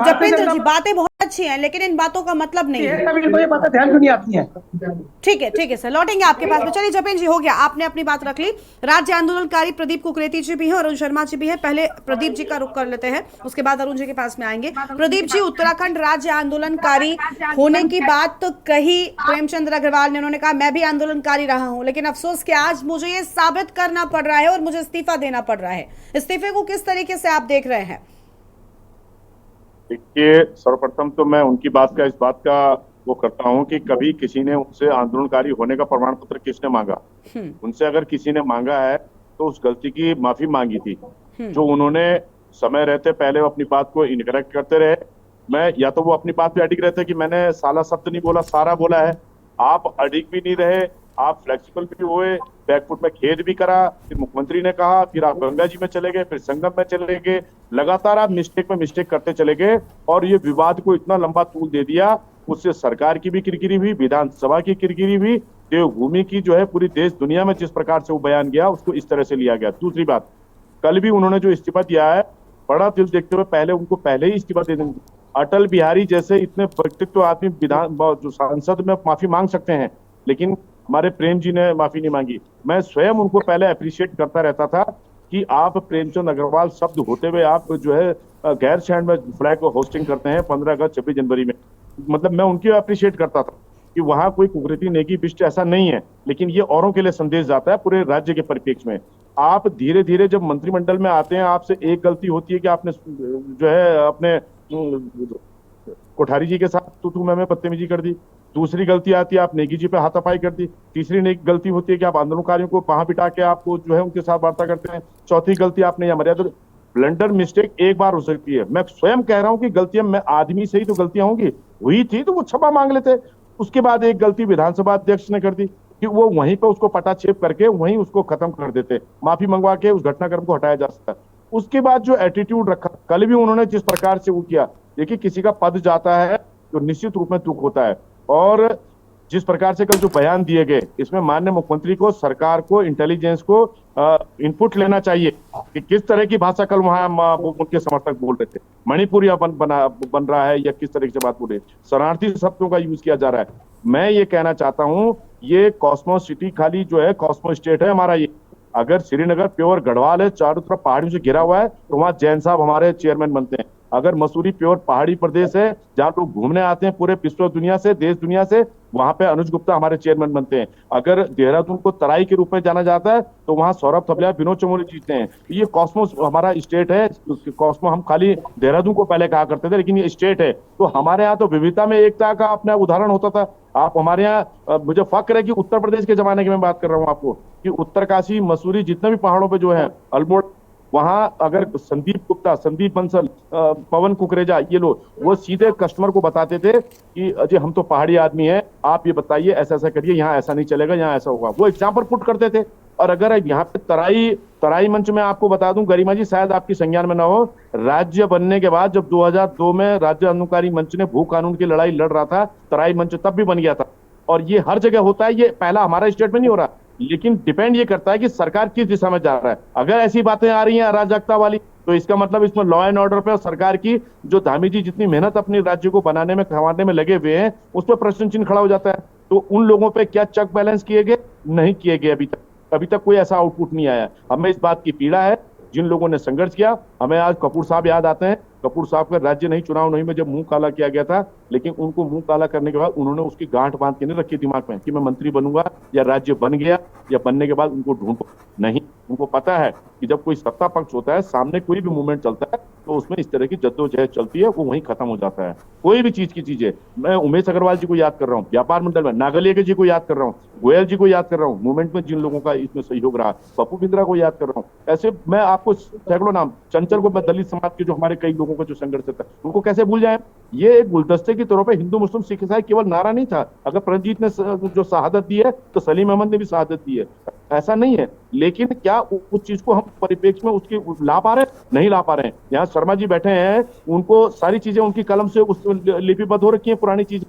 जपेंद्र जी, बातें बहुत अच्छी हैं लेकिन इन बातों का मतलब नहीं है। ये बातें ध्यान क्यों नहीं आती हैं? ठीक है सर, लौटेंगे आपके पास में। चलिए जपेंद्र जी, हो गया, आपने अपनी बात रख ली। राज्य आंदोलनकारी प्रदीप कुकरेती जी भी हैं, अरुण शर्मा जी भी हैं। पहले प्रदीप जी का रुख कर लेते हैं, उसके बाद अरुण जी के पास में आएंगे। प्रदीप जी, उत्तराखंड राज्य आंदोलनकारी होने की बात तो कही प्रेमचंद अग्रवाल ने, उन्होंने कहा मैं भी आंदोलनकारी रहा हूं, लेकिन अफसोस कि आज मुझे ये साबित करना पड़ रहा है और मुझे इस्तीफा देना पड़ रहा है। इस्तीफे को किस तरीके से आप देख रहे हैं? देखिए, सर्वप्रथम तो मैं उनकी बात का, इस बात का वो करता हूं कि कभी किसी ने उनसे आंदोलनकारी होने का प्रमाण पत्र किसने मांगा? उनसे अगर किसी ने मांगा है तो उस गलती की माफी मांगी थी। जो उन्होंने समय रहते पहले अपनी बात को इनकरेक्ट करते रहे, मैं या तो वो अपनी बात पे अडिग रहते कि मैंने साला शब्द नहीं बोला, सारा बोला है। आप अडिग भी नहीं रहे, आप फ्लेक्सिबल भी हुए, बैकफुट में खेद भी करा, फिर मुख्यमंत्री ने कहा, फिर आप गंगा जी में चले गए, फिर संगम में चले गए, लगातार आप मिस्टेक में मिस्टेक करते चले गए और ये विवाद को इतना लंबा तूल दे दिया। उससे सरकार की भी किरकिरी हुई, विधानसभा की किरकिरी हुई, देवभूमि की जो है पूरी देश दुनिया में जिस प्रकार से वो बयान गया उसको इस तरह से लिया गया। दूसरी बात, कल भी उन्होंने जो इस्तीफा दिया है, बड़ा दिल देखते हुए पहले उनको पहले ही इस्तीफा दे देंगे। अटल बिहारी जैसे इतने व्यक्तित्व आदमी विधान जो सांसद में माफी मांग सकते हैं, लेकिन हमारे प्रेम जी ने माफी नहीं मांगी। मैं स्वयं उनको पहले अप्रिशिएट करता रहता था कि आप प्रेमचंद अग्रवाल शब्द होते हुए आप जो है गैर शहर में फ्लैग को होस्टिंग करते हैं 15 अगस्त 26 जनवरी में, मतलब मैं उनकी अप्रिशिएट करता था कि वहां कोई कुकृति नेकी बिष्ट ऐसा नहीं है, लेकिन ये औरों के लिए संदेश जाता है पूरे राज्य के परिप्रेक्ष्य में। आप धीरे धीरे जब मंत्रिमंडल में आते हैं, आपसे एक गलती होती है कि आपने जो है अपने कोठारी जी के साथ तू मैं बदतमीजी कर दी, दूसरी गलती आती है आप नेगी जी पे हाथापाई कर दी, तीसरी गलती होती है कि आप आंदोलनकारियों को वहां बिठा के आपको जो है उनके साथ वार्ता करते हैं, चौथी गलती आपने यह मर्यादा। ब्लंडर मिस्टेक एक बार हो सकती है, मैं स्वयं कह रहा हूं कि गलतियां, मैं आदमी से ही तो गलतियां होंगी, हुई थी तो वो क्षमा मांग लेते। उसके बाद एक गलती विधानसभा अध्यक्ष ने कर दी कि वो वहीं पे उसको पटाक्षेप करके वहीं उसको खत्म कर देते, माफी मंगवा के उस घटनाक्रम को हटाया जा सकता है। उसके बाद जो एटीट्यूड रखा, कल भी उन्होंने जिस प्रकार से वो किया, देखिए किसी का पद जाता है तो निश्चित रूप में दुख होता है, और जिस प्रकार से कल जो बयान दिए गए, इसमें माननीय मुख्यमंत्री को, सरकार को, इंटेलिजेंस को इनपुट लेना चाहिए कि किस तरह की भाषा कल वहां उनके समर्थक बोल रहे थे, मणिपुरी बन रहा है या किस तरह से बात बोल रहे, शरणार्थी शब्दों का यूज किया जा रहा है। मैं ये कहना चाहता हूं, ये कॉस्मो सिटी खाली जो है कॉस्मो स्टेट है हमारा। ये अगर श्रीनगर प्योर गढ़वाल है, चारों तरफ पहाड़ियों से घिरा हुआ है, तो वहां जैन साहब हमारे चेयरमैन बनते हैं। अगर मसूरी प्योर पहाड़ी प्रदेश है जहां लोग घूमने आते हैं पूरे विश्व दुनिया से, देश दुनिया से, वहां पे अनुज गुप्ता हमारे चेयरमैन बनते हैं। अगर देहरादून को तराई के रूप में जाना जाता है तो वहां सौरभ थपलिया, विनोद चमोली जीतते हैं। ये कॉस्मोस हमारा स्टेट है। कॉस्मो हम खाली देहरादून को पहले कहा करते थे, लेकिन ये स्टेट है। तो हमारे यहाँ तो विविधता में एकता का अपना उदाहरण होता था। आप हमारे यहाँ, मुझे फक्र है कि उत्तर प्रदेश के जमाने की मैं बात कर रहा हूँ आपको, कि उत्तरकाशी, मसूरी, जितने भी पहाड़ों पे जो है, अल्मोड़ा, वहां अगर संदीप गुप्ता, संदीप बंसल, पवन कुकरेजा, ये लोग, वो सीधे कस्टमर को बताते थे कि अजय हम तो पहाड़ी आदमी हैं, आप ये बताइए, ऐसा ऐसा करिए, यहाँ ऐसा नहीं चलेगा, यहाँ ऐसा होगा। वो एग्जाम्पल पुट करते थे। और अगर यहाँ पे तराई मंच में आपको बता दूं, गरिमा जी शायद आपकी संज्ञान में ना हो, राज्य बनने के बाद जब 2002 में राज्य आंदोलनकारी मंच ने भू कानून की लड़ाई लड़ रहा था, तराई मंच तब भी बन गया था। और ये हर जगह होता है, ये पहला हमारा स्टेट में नहीं हो रहा, लेकिन डिपेंड ये करता है कि सरकार किस दिशा में जा रहा है। अगर ऐसी बातें आ रही हैं अराजकता वाली, तो इसका मतलब इसमें लॉ एंड ऑर्डर पे और सरकार की जो धामी जी जितनी मेहनत अपने राज्य को बनाने में संवारने में लगे हुए हैं, उस पर प्रश्न चिन्ह खड़ा हो जाता है। तो उन लोगों पे क्या चेक बैलेंस किए गए? नहीं किए गए अभी तक कोई ऐसा आउटपुट नहीं आया। हमें इस बात की पीड़ा है, जिन लोगों ने संघर्ष किया। हमें आज कपूर साहब याद आते हैं। कपूर साहब का राज्य नहीं चुनाव नहीं में जब मुंह काला किया गया था, लेकिन उनको मुंह काला करने के बाद उन्होंने उसकी गांठ बांध के नहीं रखी दिमाग में कि मैं मंत्री बनूंगा या राज्य बन गया या बनने के बाद उनको ढूंढो। नहीं, उनको पता है कि जब कोई सत्ता पक्ष होता है, सामने कोई भी मूवमेंट चलता है, तो उसमें इस तरह की जद्दोजहद चलती है, वो वहीं खत्म हो जाता है। कोई भी चीज की चीजें, मैं उमेश अग्रवाल जी को याद कर रहा हूँ, व्यापार मंडल में नागलिया जी को याद कर रहा हूँ, गोयल जी को याद कर रहा हूँ, मूवमेंट में जिन लोगों का इसमें सहयोग रहा, पप्पू बिंद्रा को याद कर रहा हूँ। ऐसे मैं आपको सैकड़ों नाम, चंचल को, मैं दलित समाज के जो हमारे कई लोगों का जो संघर्ष था, उनको कैसे भूल जाए। ये एक गुलदस्ते की तौर पर हिंदू मुस्लिम सिख ईसाई केवल नारा नहीं था। अगर प्रजीत ने जो शहादत दी है, तो सलीम अहमद ने भी शहादत दी है, ऐसा नहीं है। लेकिन क्या उस चीज को हम परिप्रेक्ष्य में उसकी ला पा रहे हैं? नहीं ला पा रहे हैं। यहाँ शर्मा जी बैठे हैं, उनको सारी चीजें उनकी कलम से लिपिबद्ध हो रखी है, पुरानी चीज।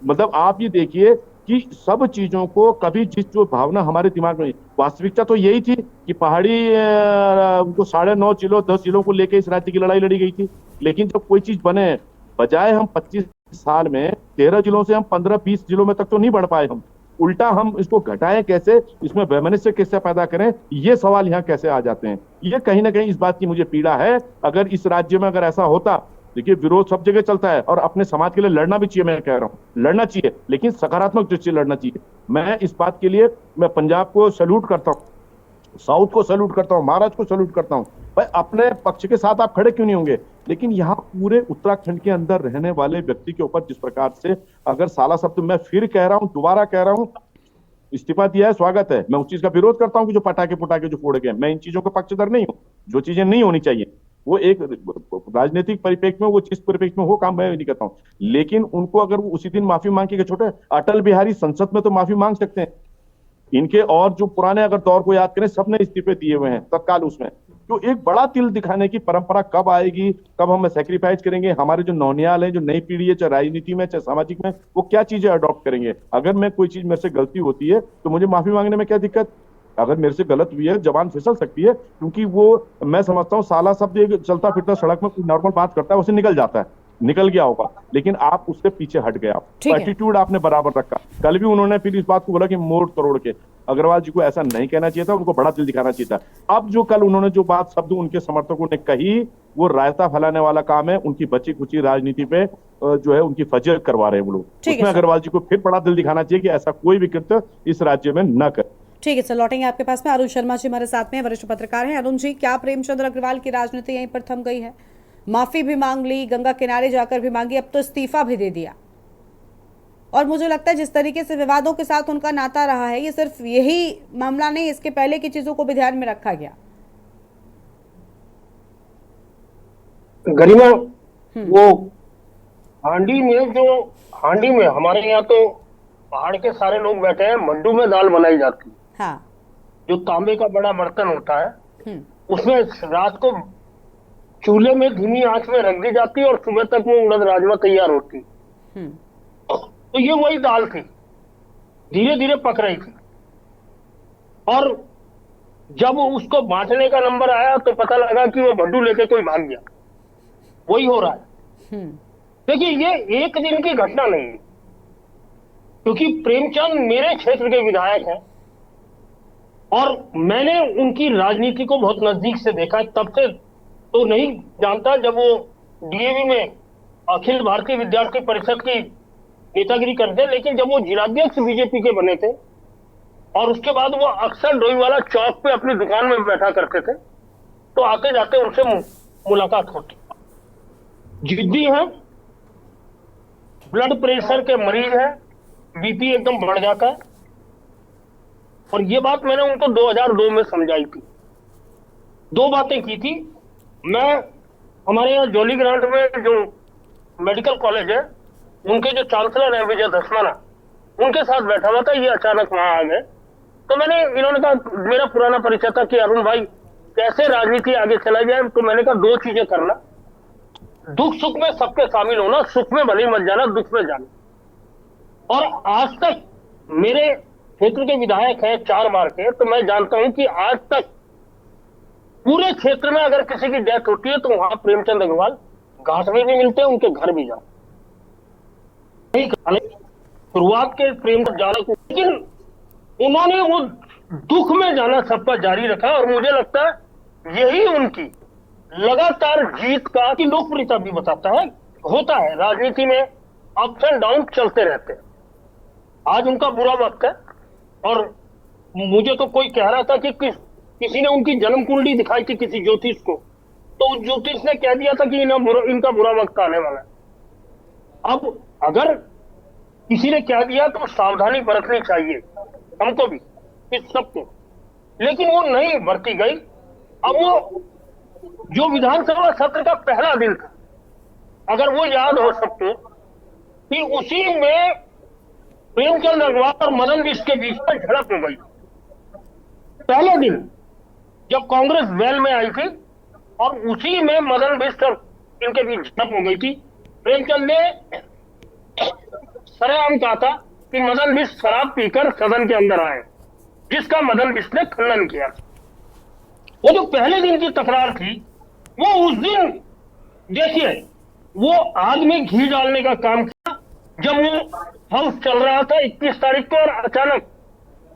मतलब आप ये देखिए कि सब चीजों को कभी जिस जो भावना हमारे दिमाग में, वास्तविकता तो यही थी कि पहाड़ी उनको 9.5 जिलों 10 जिलों को लेकर इस राज्य की लड़ाई लड़ी गई थी। लेकिन जब कोई चीज बने, बजाय हम 25 साल में 13 जिलों से हम 15-20 जिलों में तक तो नहीं बढ़ पाए। हम उल्टा हम इसको घटाएं कैसे, इसमें वैमनस्य कैसे पैदा करें, ये सवाल यहाँ कैसे आ जाते हैं। ये कहीं ना कहीं इस बात की मुझे पीड़ा है। अगर इस राज्य में अगर ऐसा होता, देखिए विरोध सब जगह चलता है और अपने समाज के लिए लड़ना भी चाहिए, मैं कह रहा हूँ लड़ना चाहिए, लेकिन सकारात्मक दृष्टि से लड़ना चाहिए। मैं इस बात के लिए मैं पंजाब को सैल्यूट करता हूँ, साउथ को सैल्यूट करता हूँ, महाराष्ट्र को सैल्यूट करता हूँ। भाई अपने पक्ष के साथ आप खड़े क्यों नहीं होंगे? लेकिन यहाँ पूरे उत्तराखंड के अंदर रहने वाले व्यक्ति के ऊपर जिस प्रकार से अगर साला शब्द, मैं फिर कह रहा हूँ, दोबारा कह रहा हूँ, इस्तीफा दिया है, स्वागत है। मैं उस चीज का विरोध करता हूं कि जो पटाखे जो फोड़े गए, मैं इन चीजों के पक्षधर नहीं हूं। जो चीजें नहीं होनी चाहिए, वो एक राजनीतिक परिप्रेक्ष्य में, वो जिस परिप्रेक्ष्य में हो काम, मैं नहीं करता हूं। लेकिन उनको अगर वो उसी दिन माफी मांग के, छोटे अटल बिहारी संसद में तो माफी मांग सकते हैं। इनके और जो पुराने अगर दौर को याद करें, सबने इस्तीफे दिए हुए हैं तत्काल उसमें। तो एक बड़ा तिल दिखाने की परंपरा कब आएगी, कब हम सैक्रिफाइस करेंगे? हमारे जो नौनियाल है, जो नई पीढ़ी है, चाहे राजनीति में चाहे सामाजिक में, वो क्या चीजें अडॉप्ट करेंगे? अगर मैं कोई चीज मेरे से गलती होती है तो मुझे माफी मांगने में क्या दिक्कत? अगर मेरे से गलत हुई है, जबान फिसल सकती है, क्योंकि वो मैं समझता हूँ साला शब्द एक चलता फिरता सड़क में कोई नॉर्मल बात करता है, उसे निकल जाता है, निकल गया होगा, लेकिन आप उससे पीछे हट गए। आप एटीट्यूड आपने बराबर रखा। कल भी उन्होंने फिर इस बात को बोला कि मोड़ तोड़ के, अग्रवाल जी को ऐसा नहीं कहना चाहिए था, उनको बड़ा दिल दिखाना चाहिए था। अब जो कल उन्होंने जो बात शब्द उनके समर्थकों ने कही, वो रायता फैलाने वाला काम है। उनकी बची कुची राजनीति पे जो है उनकी फजल करवा रहे हैं वो लोग। उसमें अग्रवाल जी को फिर बड़ा दिल दिखाना चाहिए कि ऐसा कोई भी कृत्य इस राज्य में न करे। ठीक है सर, लौटेंगे आपके पास में। अरुण शर्मा जी हमारे साथ में, वरिष्ठ पत्रकार हैं। अरुण जी, क्या प्रेमचंद्र अग्रवाल की राजनीति यहीं पर थम गई है? माफी भी मांग ली, गंगा किनारे जाकर भी मांगी, अब तो इस्तीफा भी दे दिया। और मुझे लगता है जिस तरीके से विवादों के साथ उनका नाता रहा है, ये सिर्फ यही मामला नहीं, इसके पहले की चीजों को भी ध्यान में रखा गया। गरिमा, वो हांडी में हमारे यहाँ तो पहाड़ के सारे लोग बैठे हैं, मंडू में दाल बनाई जाती है। हाँ। जो तांबे का बड़ा बर्तन होता है, उसमें रात को चूल्हे में धीमी आंच में रख दी जाती है और सुबह तक वो उड़द राजमा तैयार होती है। तो ये वही दाल थी, धीरे धीरे पक रही थी। और जब उसको बांटने का नंबर आया तो पता लगा कि वो भड्डू लेके कोई भाग गया। वही हो रहा है। देखिए, ये एक दिन की घटना नहीं है, क्योंकि प्रेमचंद मेरे क्षेत्र के विधायक हैं और मैंने उनकी राजनीति को बहुत नजदीक से देखा है। तब से तो नहीं जानता जब वो डीएवी में अखिल भारतीय विद्यार्थी परिषद की नेतागिरी करते, लेकिन जब वो जिलाध्यक्ष बीजेपी के बने थे और उसके बाद वो अक्सर डोईवाला चौक पे अपनी दुकान में बैठा करते थे, तो आते जाते उनसे मुलाकात होती। जिद्दी हैं, ब्लड प्रेशर के मरीज हैं, बीपी एकदम बढ़ जाता है। और ये बात मैंने उनको 2002 में समझाई थी। 2 बातें की थी। मैं हमारे यहाँ जोली ग्रांट में जो मेडिकल कॉलेज है, उनके जो चांसलर है विजय धसमाना, उनके साथ बैठा हुआ था। ये अचानक वहां आ गए, तो इन्होंने कहा, मेरा पुराना परिचय था कि अरुण भाई कैसे राजनीति आगे चला जाए। तो मैंने कहा 2 चीजें करना, दुख सुख में सबके शामिल होना, सुख में भले मत जाना, दुख में जाना। और आज तक मेरे क्षेत्र के विधायक हैं 4 बार के, तो मैं जानता हूं कि आज तक पूरे क्षेत्र में अगर किसी की डेथ होती है तो वहां प्रेमचंद अग्रवाल घास में भी मिलते हैं, उनके घर भी जाते। शुरुआत के प्रेम जाने को, लेकिन उन्होंने वो दुख में जाना सबका जारी रखा और मुझे लगता है यही उनकी लगातार जीत का की लोकप्रियता भी बताता है। होता है राजनीति में अप्स एंड डाउन चलते रहते हैं। आज उनका बुरा वक्त है और मुझे तो कोई कह रहा था कि किसी ने उनकी जन्म कुंडली दिखाई थी किसी ज्योतिष को, तो उस ज्योतिष ने कह दिया था कि इनका बुरा वक्त आने वाला है। अब अगर किसी ने कह दिया तो सावधानी बरतनी चाहिए हमको भी, इस सबको, लेकिन वो नहीं बरती गई। अब वो जो विधानसभा सत्र का पहला दिन था, अगर वो याद हो सकते कि उसी में प्रेमचंद अग्रवाल और मदन बिष्ट के बीच में झड़प हो गई। पहले दिन जब कांग्रेस वेल में आई थी और उसी में मदन बिष्ट और इनके बीच झड़प हो गई थी। प्रेमचंद ने सरेआम कहा था कि मदन बिष्ट शराब पीकर सदन के अंदर आए, जिसका मदन बिष्ट ने खंडन किया। वो जो पहले दिन की तकरार थी, वो उस दिन देखिए वो आग में घी डालने का काम किया जब वो हाउस चल रहा था 21 तारीख को, और अचानक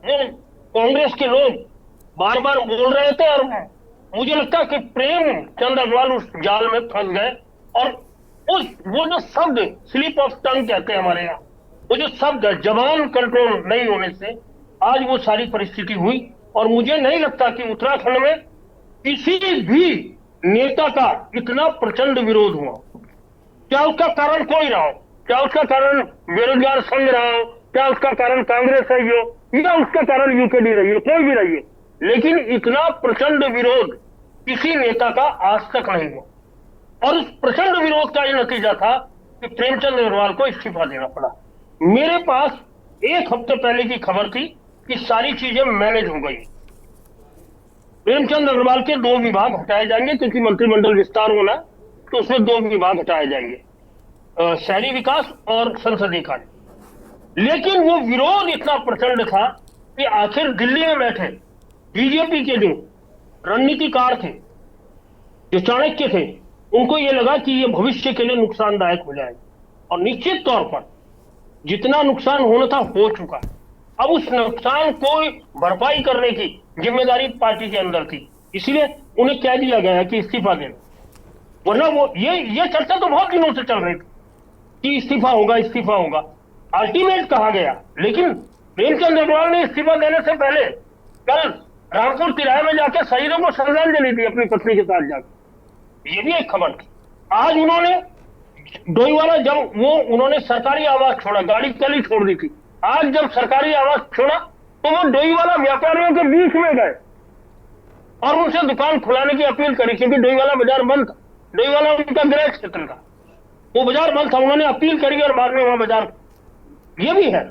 वो कांग्रेस के लोग बार बार बोल रहे थे और मुझे लगता है कि प्रेमचंद अग्रवाल उस जाल में फंस गए। और वो जो शब्द स्लिप ऑफ टंग कहते हैं हमारे यहाँ, वो जो शब्द है जबान कंट्रोल नहीं होने से आज वो सारी परिस्थिति हुई। और मुझे नहीं लगता कि उत्तराखंड में किसी भी नेता का इतना प्रचंड विरोध हुआ। क्या उसका कारण कोई रहा हो, क्या उसका कारण बेरोजगार संघ रहा हो, क्या उसका कारण कांग्रेस रही हो, या उसका कारण यूकेडी रही हो, कोई भी रही है, लेकिन इतना प्रचंड विरोध किसी नेता का आज तक नहीं हुआ। और उस प्रचंड विरोध का ये नतीजा था कि प्रेमचंद अग्रवाल को इस्तीफा देना पड़ा। मेरे पास 1 हफ्ते पहले की खबर थी कि सारी चीजें मैनेज हो गई। प्रेमचंद अग्रवाल के 2 विभाग हटाए जाएंगे क्योंकि मंत्रिमंडल विस्तार होना, तो उसमें 2 विभाग हटाए जाएंगे, शहरी विकास और संसदीय कार्य। लेकिन वो विरोध इतना प्रचंड था कि आखिर दिल्ली में बैठे बीजेपी के जो रणनीतिकार थे, जो चाणक्य थे, उनको ये लगा कि ये भविष्य के लिए नुकसानदायक हो जाएगा। और निश्चित तौर पर जितना नुकसान होना था हो चुका। अब उस नुकसान को भरपाई करने की जिम्मेदारी पार्टी के अंदर थी, इसलिए उन्हें कह दिया गया कि इस्तीफा देना। वरना वो ये चर्चा तो बहुत दिनों से चल रही थी कि इस्तीफा होगा, इस्तीफा होगा। अल्टीमेट कहा गया, लेकिन प्रेमचंद अग्रवाल ने इस्तीफा देने से पहले कल रामपुर तिराहे में जाकर शहीदों को श्रद्धांजलि दी अपनी पत्नी के साथ जाकर। ये भी एक खबर थी। आज उन्होंने डोईवाला जब उन्होंने सरकारी आवास छोड़ा, गाड़ी कल ही छोड़ दी थी, आज जब सरकारी आवास छोड़ा तो वो डोईवाला व्यापारियों के बीच में गए और उनसे दुकान खुलाने की अपील करी, क्योंकि डोईवाला बाजार बंद था। डोईवाला उनका गृह क्षेत्र था, वो बाजार बंद था, उन्होंने अपील करी और बाद में वहां बाजार। ये भी है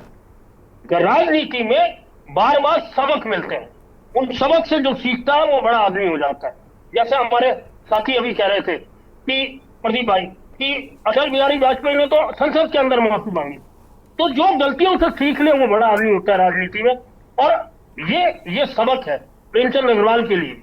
कि राजनीति में बार बार सबक मिलते हैं, उन सबक से जो सीखता है वो बड़ा आदमी हो जाता है। जैसे हमारे साथी अभी कह रहे थे कि प्रदीप भाई कि अटल बिहारी वाजपेयी ने तो संसद के अंदर माफी मांगी, तो जो गलतियों से सीख ले वो बड़ा आदमी होता है राजनीति में। और ये सबक है प्रेमचंद अग्रवाल के लिए,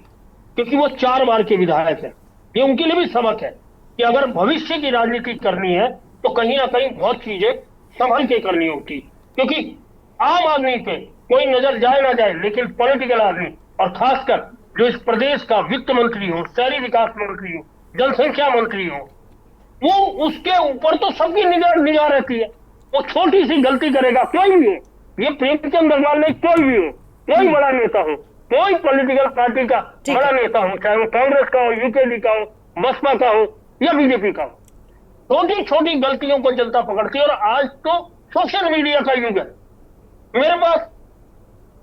क्योंकि वो 4 बार के विधायक है। ये उनके लिए भी सबक है कि अगर भविष्य की राजनीति करनी है तो कहीं ना कहीं बहुत चीजें संभल के करनी होती, क्योंकि आम आदमी पे कोई नजर जाए ना जाए, लेकिन पॉलिटिकल आदमी और खासकर जो इस प्रदेश का वित्त मंत्री हो, शहरी विकास मंत्री हो, जनसंख्या मंत्री हो, वो उसके ऊपर तो सबकी निगाह रहती है। वो छोटी सी गलती करेगा, कोई भी हो, ये प्रेमचंद अग्रवाल ने, कोई भी हो, कोई बड़ा नेता हो, कोई पॉलिटिकल पार्टी का बड़ा नेता हो, चाहे वो कांग्रेस का हो, यूकेडी का हो, बसपा का हो या बीजेपी का हो, छोटी छोटी गलतियों को जनता पकड़ती है। और आज तो सोशल मीडिया का युग है। मेरे पास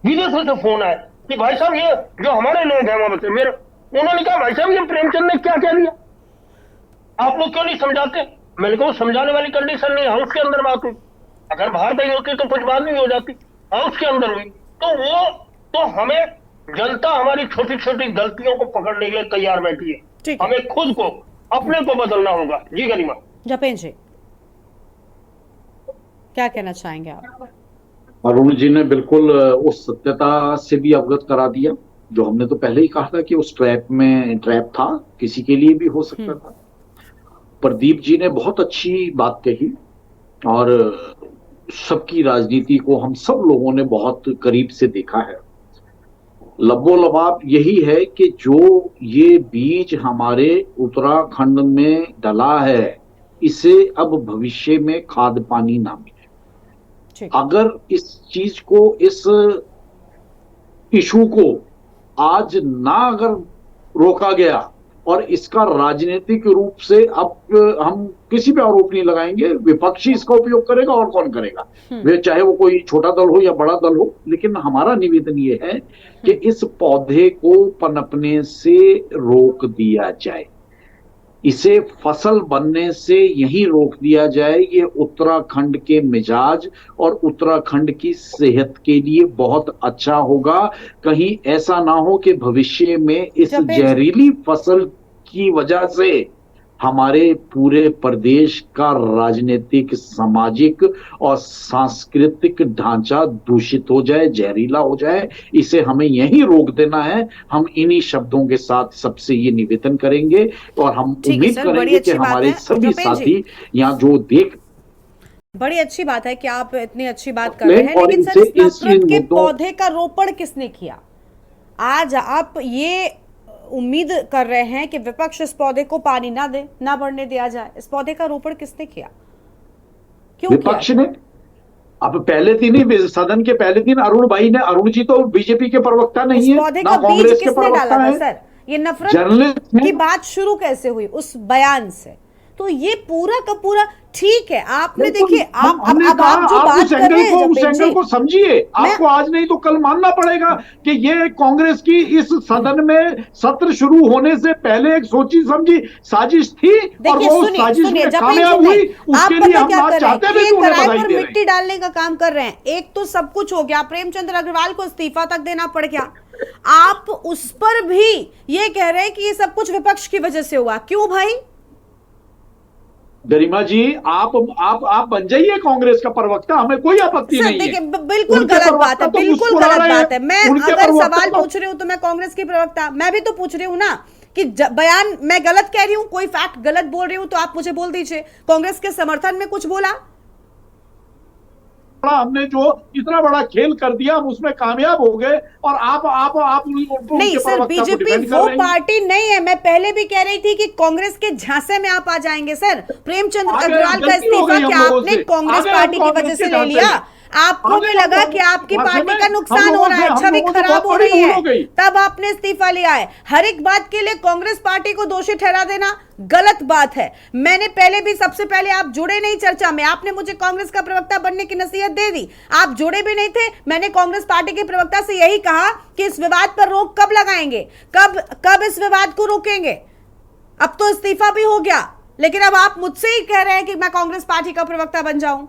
विदेशों से फोन आया कि भाई साहब ये जो हमारे लोग हैं वहां पे, उन्होंने कहा भाई साहब ये प्रेमचंद ने क्या कह दिया, आप लोग क्यों नहीं समझाते। मैंने कहा समझाने वाली कंडीशन नहीं, हाउस के अंदर बात हुई, अगर बाहर गई होती तो कुछ बात नहीं हो जाती, हाउस के अंदर हुई। तो हमें जनता हमारी छोटी छोटी गलतियों को पकड़ने के लिए तैयार बैठी है। हमें खुद को, अपने को बदलना होगा। जी गरिमा। जपेन जी, क्या कहना चाहेंगे आप? अरुण जी ने बिल्कुल उस सत्यता से भी अवगत करा दिया जो हमने तो पहले ही कहा था कि उस ट्रैप था, किसी के लिए भी हो सकता था। प्रदीप जी ने बहुत अच्छी बात कही और सबकी राजनीति को हम सब लोगों ने बहुत करीब से देखा है। लबोलबाब यही है कि जो ये बीज हमारे उत्तराखंड में डला है, इसे अब भविष्य में खाद पानी ना मिले। अगर इस चीज को, इस इशू को आज ना अगर रोका गया और इसका राजनीतिक रूप से, अब हम किसी पे आरोप नहीं लगाएंगे, विपक्षी इसका उपयोग करेगा और कौन करेगा, वे चाहे वो कोई छोटा दल हो या बड़ा दल हो। लेकिन हमारा निवेदन ये है कि इस पौधे को पनपने से रोक दिया जाए, इसे फसल बनने से यहीं रोक दिया जाए। ये उत्तराखंड के मिजाज और उत्तराखंड की सेहत के लिए बहुत अच्छा होगा। कहीं ऐसा ना हो कि भविष्य में इस जहरीली फसल की वजह से हमारे पूरे प्रदेश का राजनीतिक, सामाजिक और सांस्कृतिक ढांचा दूषित हो जाए, जहरीला हो जाए। इसे हमें यहीं रोक देना है। हम इन्हीं शब्दों के साथ सबसे ये निवेदन करेंगे और हम उम्मीद करेंगे कि हमारे सभी साथी यहाँ जो बड़ी अच्छी बात है कि आप इतनी अच्छी बात कर रहे हैं, लेकिन सर इस नफरत के पौधे का रोपण किसने किया? आज आप ये उम्मीद कर रहे हैं कि विपक्ष इस पौधे को पानी ना दे, ना बढ़ने दिया जाए। इस पौधे का रोपण किसने किया? क्यों विपक्ष ने? अब पहले दिन ही, सदन के पहले दिन अरुण भाई ने, अरुण जी तो बीजेपी के प्रवक्ता नहीं है, पौधे का बीज किसने डाला था सर? ये नफरत की बात शुरू कैसे हुई? उस बयान से। तो ये पूरा का पूरा ठीक है। आपने देखिए, आप जो बात कर रहे हैं उस एंगल को समझिए। आपको आज नहीं तो कल मानना पड़ेगा कि ये कांग्रेस की इस सदन में सत्र शुरू होने से पहले एक सोची समझी साजिश थी और वो साजिश में कामयाब हुई। उसके लिए हम बात चाहते हैं कि उन्हें बधाई दे रहे हैं। मिट्टी डालने का काम कर रहे हैं। एक तो सब कुछ हो गया, प्रेमचंद अग्रवाल को इस्तीफा तक देना पड़ गया। आप उस पर भी ये कह रहे हैं कि ये सब कुछ विपक्ष की वजह से हुआ। क्यों भाई? गरिमा जी, आप बन जाइए कांग्रेस का प्रवक्ता, हमें कोई आपत्ति नहीं है। बिल्कुल गलत बात है, बिल्कुल गलत बात है। मैं अगर सवाल पूछ रही हूँ तो मैं कांग्रेस की प्रवक्ता, मैं भी तो पूछ रही हूँ ना कि बयान मैं गलत कह रही हूँ, कोई फैक्ट गलत बोल रही हूँ तो आप मुझे बोल दीजिए। कांग्रेस के समर्थन में कुछ बोला? हमने जो इतना बड़ा खेल कर दिया, हम उसमें कामयाब हो गए और आप नहीं सर, बीजेपी वो पार्टी नहीं है। मैं पहले भी कह रही थी कि कांग्रेस के झांसे में आप आ जाएंगे सर। प्रेमचंद अग्रवाल का इस्तीफा क्या आपने कांग्रेस पार्टी की वजह से ले लिया? आपको भी लगा कि आपकी पार्टी का नुकसान हो रहा है, छवि खराब हो रही है, तब आपने इस्तीफा लिया है। हर एक बात के लिए कांग्रेस पार्टी को दोषी ठहरा देना गलत बात है। मैंने पहले भी, सबसे पहले आप जुड़े नहीं चर्चा में, आपने मुझे कांग्रेस का प्रवक्ता बनने की नसीहत दे दी, आप जुड़े भी नहीं थे। मैंने कांग्रेस पार्टी के प्रवक्ता से यही कहा कि इस विवाद पर रोक कब लगाएंगे, कब इस विवाद को रोकेंगे। अब तो इस्तीफा भी हो गया, लेकिन अब आप मुझसे ही कह रहे हैं कि मैं कांग्रेस पार्टी का प्रवक्ता बन जाऊं।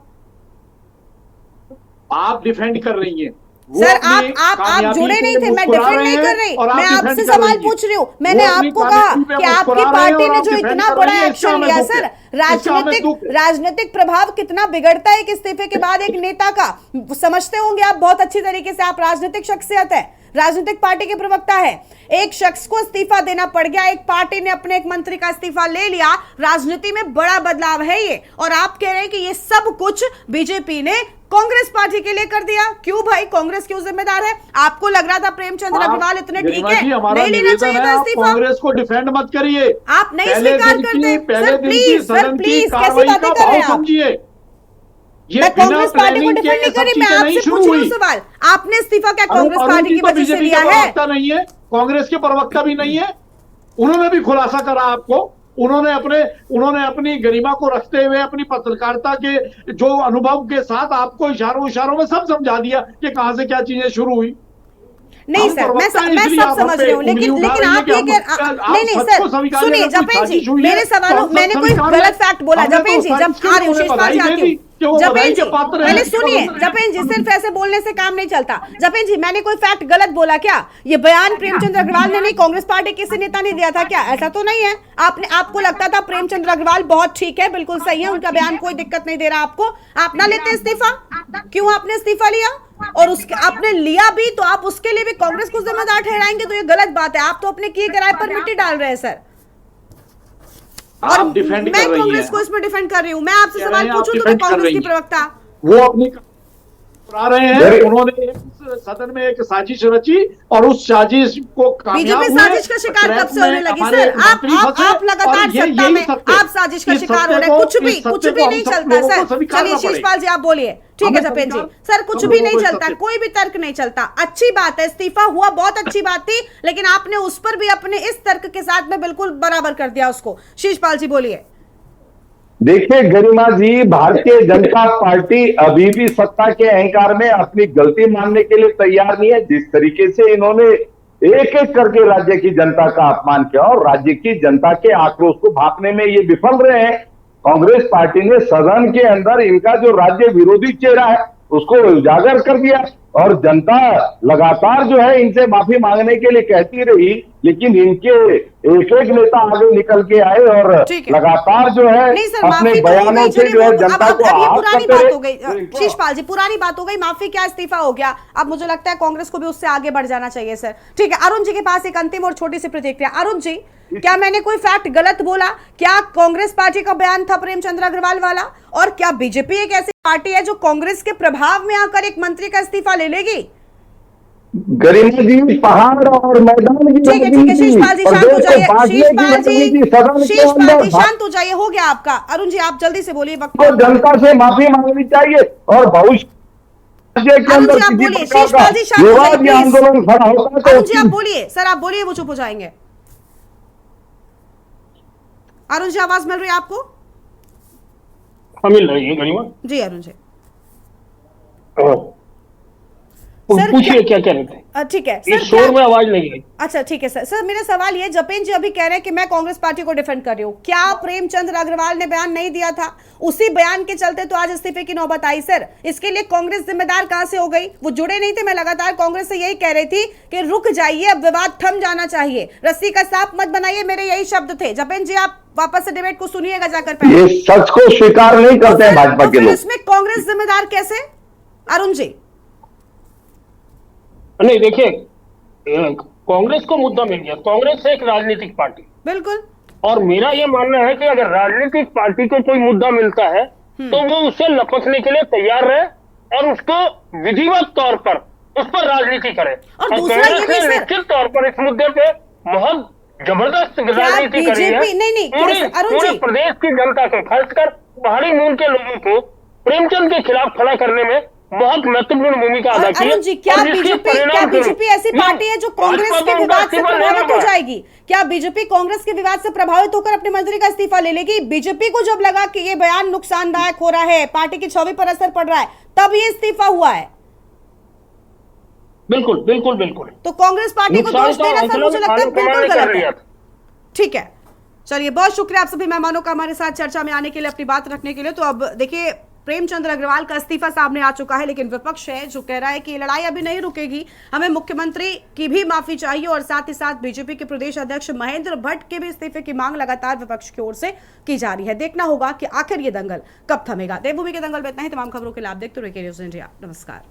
आप डिफेंड कर रही हैं सर, आप जुड़े नहीं थे। मैं डिफेंड नहीं कर रही, मैं आपसे सवाल पूछ रही हूँ। मैंने आपको कहा कि आपकी पार्टी ने जो इतना बड़ा एक्शन लिया सर, राजनीतिक प्रभाव कितना बिगड़ता है एक इस्तीफे के बाद एक नेता का, समझते होंगे आप बहुत अच्छी तरीके से। आप राजनीतिक शख्सियत है, राजनीतिक पार्टी के प्रवक्ता है। एक शख्स को इस्तीफा देना पड़ गया, एक पार्टी ने अपने एक मंत्री का इस्तीफा ले लिया। राजनीति में बड़ा बदलाव है ये, और आप कह रहे हैं कि ये सब कुछ बीजेपी ने कांग्रेस पार्टी के लिए कर दिया। क्यों भाई? कांग्रेस क्यों जिम्मेदार है? आपको लग रहा था प्रेमचंद अग्रवाल इतने ठीक है, नहीं लेना चाहिए था इस्तीफा? कांग्रेस को डिफेंड मत करिए, आप नहीं स्वीकार करते सर। प्लीज कैसी बातें कर रहे हैं आप? मैं कांग्रेस पार्टी को डिफेंड नहीं कर रही, मैं आपसे पूछ रही हूँ सवाल। आपने इस्तीफा क्या कांग्रेस पार्टी की वजह से लिया है? नहीं है, कांग्रेस के प्रवक्ता भी नहीं है। उन्होंने भी खुलासा करा आपको। उन्होंने अपनी गरिमा को रखते हुए, अपनी पत्रकारिता के जो अनुभव के साथ आपको इशारों में सब समझा दिया कि कहां से क्या चीजें शुरू हुई। नहीं सर, मैं सब समझ रही हूँ, लेकिन आप ये नहीं सर सुनिए जपेन जी, मेरे सवालों, मैंने कोई गलत फैक्ट बोला? जपेन जी, जब आ रही हूँ शेषपाल जी आती हूँ। जपेन जी पहले सुनिए, जपेन जी सिर्फ ऐसे बोलने से काम नहीं चलता। जपेन जी, मैंने कोई फैक्ट गलत बोला क्या? ये बयान प्रेमचंद अग्रवाल ने नहीं, कांग्रेस पार्टी किसी नेता ने दिया था क्या? ऐसा तो नहीं है। आपको लगता था प्रेमचंद अग्रवाल बहुत ठीक है, बिल्कुल सही है, उनका बयान कोई दिक्कत नहीं दे रहा आपको, आप ना लेते इस्तीफा? क्यों आपने इस्तीफा लिया? और उसके आपने लिया भी तो आप उसके लिए भी कांग्रेस को जिम्मेदार ठहराएंगे, तो ये गलत बात है। आप तो अपने किए कराए पर मिट्टी डाल रहे हैं सर। और मैं कांग्रेस को इसमें डिफेंड कर रही हूँ। मैं आपसे सवाल पूछूं तो मैं कांग्रेस की प्रवक्ता, वो अपनी आ रहे हैं, उन्होंने सदन में एक साजिश रची और उस साजिश को बीजेपी साजिश का शिकार कब से होने लगी सर? आप लगातार सत्ता में, आप साजिश का शिकार हो रहे हैं। कुछ भी नहीं चलता सर। चलिए शीशपाल जी आप बोलिए। ठीक है जपेन जी, सर कुछ भी नहीं चलता, कोई भी तर्क नहीं चलता। अच्छी बात है, इस्तीफा हुआ, बहुत अच्छी बात थी, लेकिन आपने उस पर भी अपने इस तर्क के साथ में बिल्कुल बराबर कर दिया उसको। शीशपाल जी बोलिए। देखिए गरिमा जी, भारतीय जनता पार्टी अभी भी सत्ता के अहंकार में अपनी गलती मानने के लिए तैयार नहीं है। जिस तरीके से इन्होंने एक एक करके राज्य की जनता का अपमान किया और राज्य की जनता के आक्रोश को भांपने में ये विफल रहे हैं। कांग्रेस पार्टी ने सदन के अंदर इनका जो राज्य विरोधी चेहरा है उसको उजागर कर दिया और जनता लगातार जो है इनसे माफी मांगने के लिए कहती रही, लेकिन इनके एक एक नेता आगे निकल के आए और लगातार जो है अपने बयानों से जो है जनता को पुरानी बात हो गई। शीशपाल जी पुरानी बात हो गई, माफी क्या इस्तीफा हो गया। अब मुझे लगता है कांग्रेस को भी उससे आगे बढ़ जाना चाहिए सर। ठीक है, अरुण जी के पास एक अंतिम और छोटी सी प्रतिक्रिया। अरुण जी, क्या मैंने कोई फैक्ट गलत बोला? क्या कांग्रेस पार्टी का बयान था प्रेमचंद अग्रवाल वाला? और क्या बीजेपी एक ऐसी पार्टी है जो कांग्रेस के प्रभाव में आकर एक मंत्री का इस्तीफा ले लेगी? गरिमा जी, पहाड़ और मैदान की ठीक है शीशपाल जी शांत हो जाइए। शीशपाल जी शांत हो जाइए, हो गया आपका। अरुण जी आप जल्दी से बोलिए। जनता से माफी मांगनी चाहिए और भविष्य के अंदर आप बोलिए। शीशपाल जी शांत हो जाइए, आंदोलन खड़ा होता है। अरुण जी आप बोलिए, सर आप बोलिए, वो चुप हो जाएंगे। अरुण जी आवाज मिल रही है आपको? हाँ मिल रही है गरिमा जी। अरुण जी पूछिए क्या कह रहे थे। ठीक है सर, शोर में आवाज नहीं है। अच्छा ठीक है सर। सर मेरा सवाल ये, जपेन जी अभी कह रहे हैं कि मैं कांग्रेस पार्टी को डिफेंड कर रही हूँ, क्या प्रेमचंद अग्रवाल ने बयान नहीं दिया था? उसी बयान के चलते तो आज इस्तीफे की नौबत आई सर। इसके लिए कांग्रेस जिम्मेदार कहां से हो गई? वो जुड़े नहीं थे। मैं लगातार कांग्रेस से यही कह रही थी कि रुक जाइए, अब विवाद थम जाना चाहिए, रस्सी का सांप मत बनाइए, मेरे यही शब्द थे। जपेन जी आप वापस से डिबेट को सुनिएगा जाकर पहले। ये सच को स्वीकार नहीं करते हैं भाजपा के लोग। इसमें कांग्रेस जिम्मेदार कैसे? अरुण जी नहीं, देखिए कांग्रेस को मुद्दा मिल गया। कांग्रेस एक राजनीतिक पार्टी, बिल्कुल, और मेरा यह मानना है कि अगर राजनीतिक पार्टी को कोई मुद्दा मिलता है तो वो उसे लपकने के लिए तैयार रहे और उसको विधिवत तौर पर उस पर राजनीति करे। और कांग्रेस ने निश्चित तौर पर इस मुद्दे पे बहुत जबरदस्त राजनीति करी है। पूरे प्रदेश की जनता को, खासकर पहाड़ी मूल के लोगों को प्रेमचंद के खिलाफ खड़ा करने में बहुत महत्वपूर्ण भूमिका अदा की। अरुण जी, क्या बीजेपी ऐसी पार्टी है जो कांग्रेस के विवाद से प्रभावित हो जाएगी? क्या बीजेपी कांग्रेस के विवाद से प्रभावित होकर अपने मंत्री का इस्तीफा ले लेगी? बीजेपी को जब लगा कि ये बयान नुकसानदायक हो रहा है, पार्टी की छवि पर असर पड़ रहा है, तब ये इस्तीफा हुआ है। बिल्कुल बिल्कुल बिल्कुल। तो कांग्रेस पार्टी को दोष देना सर मुझे लगता है बिल्कुल गलत है। ठीक है, चलिए बहुत शुक्रिया आप सभी मेहमानों का हमारे साथ चर्चा में आने के लिए, अपनी बात रखने के लिए। तो अब देखिए प्रेमचंद अग्रवाल का इस्तीफा सामने आ चुका है, लेकिन विपक्ष है जो कह रहा है कि ये लड़ाई अभी नहीं रुकेगी, हमें मुख्यमंत्री की भी माफी चाहिए और साथ ही साथ बीजेपी के प्रदेश अध्यक्ष महेंद्र भट्ट के भी इस्तीफे की मांग लगातार विपक्ष की ओर से की जा रही है। देखना होगा कि आखिर ये दंगल कब थमेगा। देवभूमि के दंगल में इतना ही। तमाम खबरों के लिए आप देखते रहिए न्यूज़ इंडिया। नमस्कार।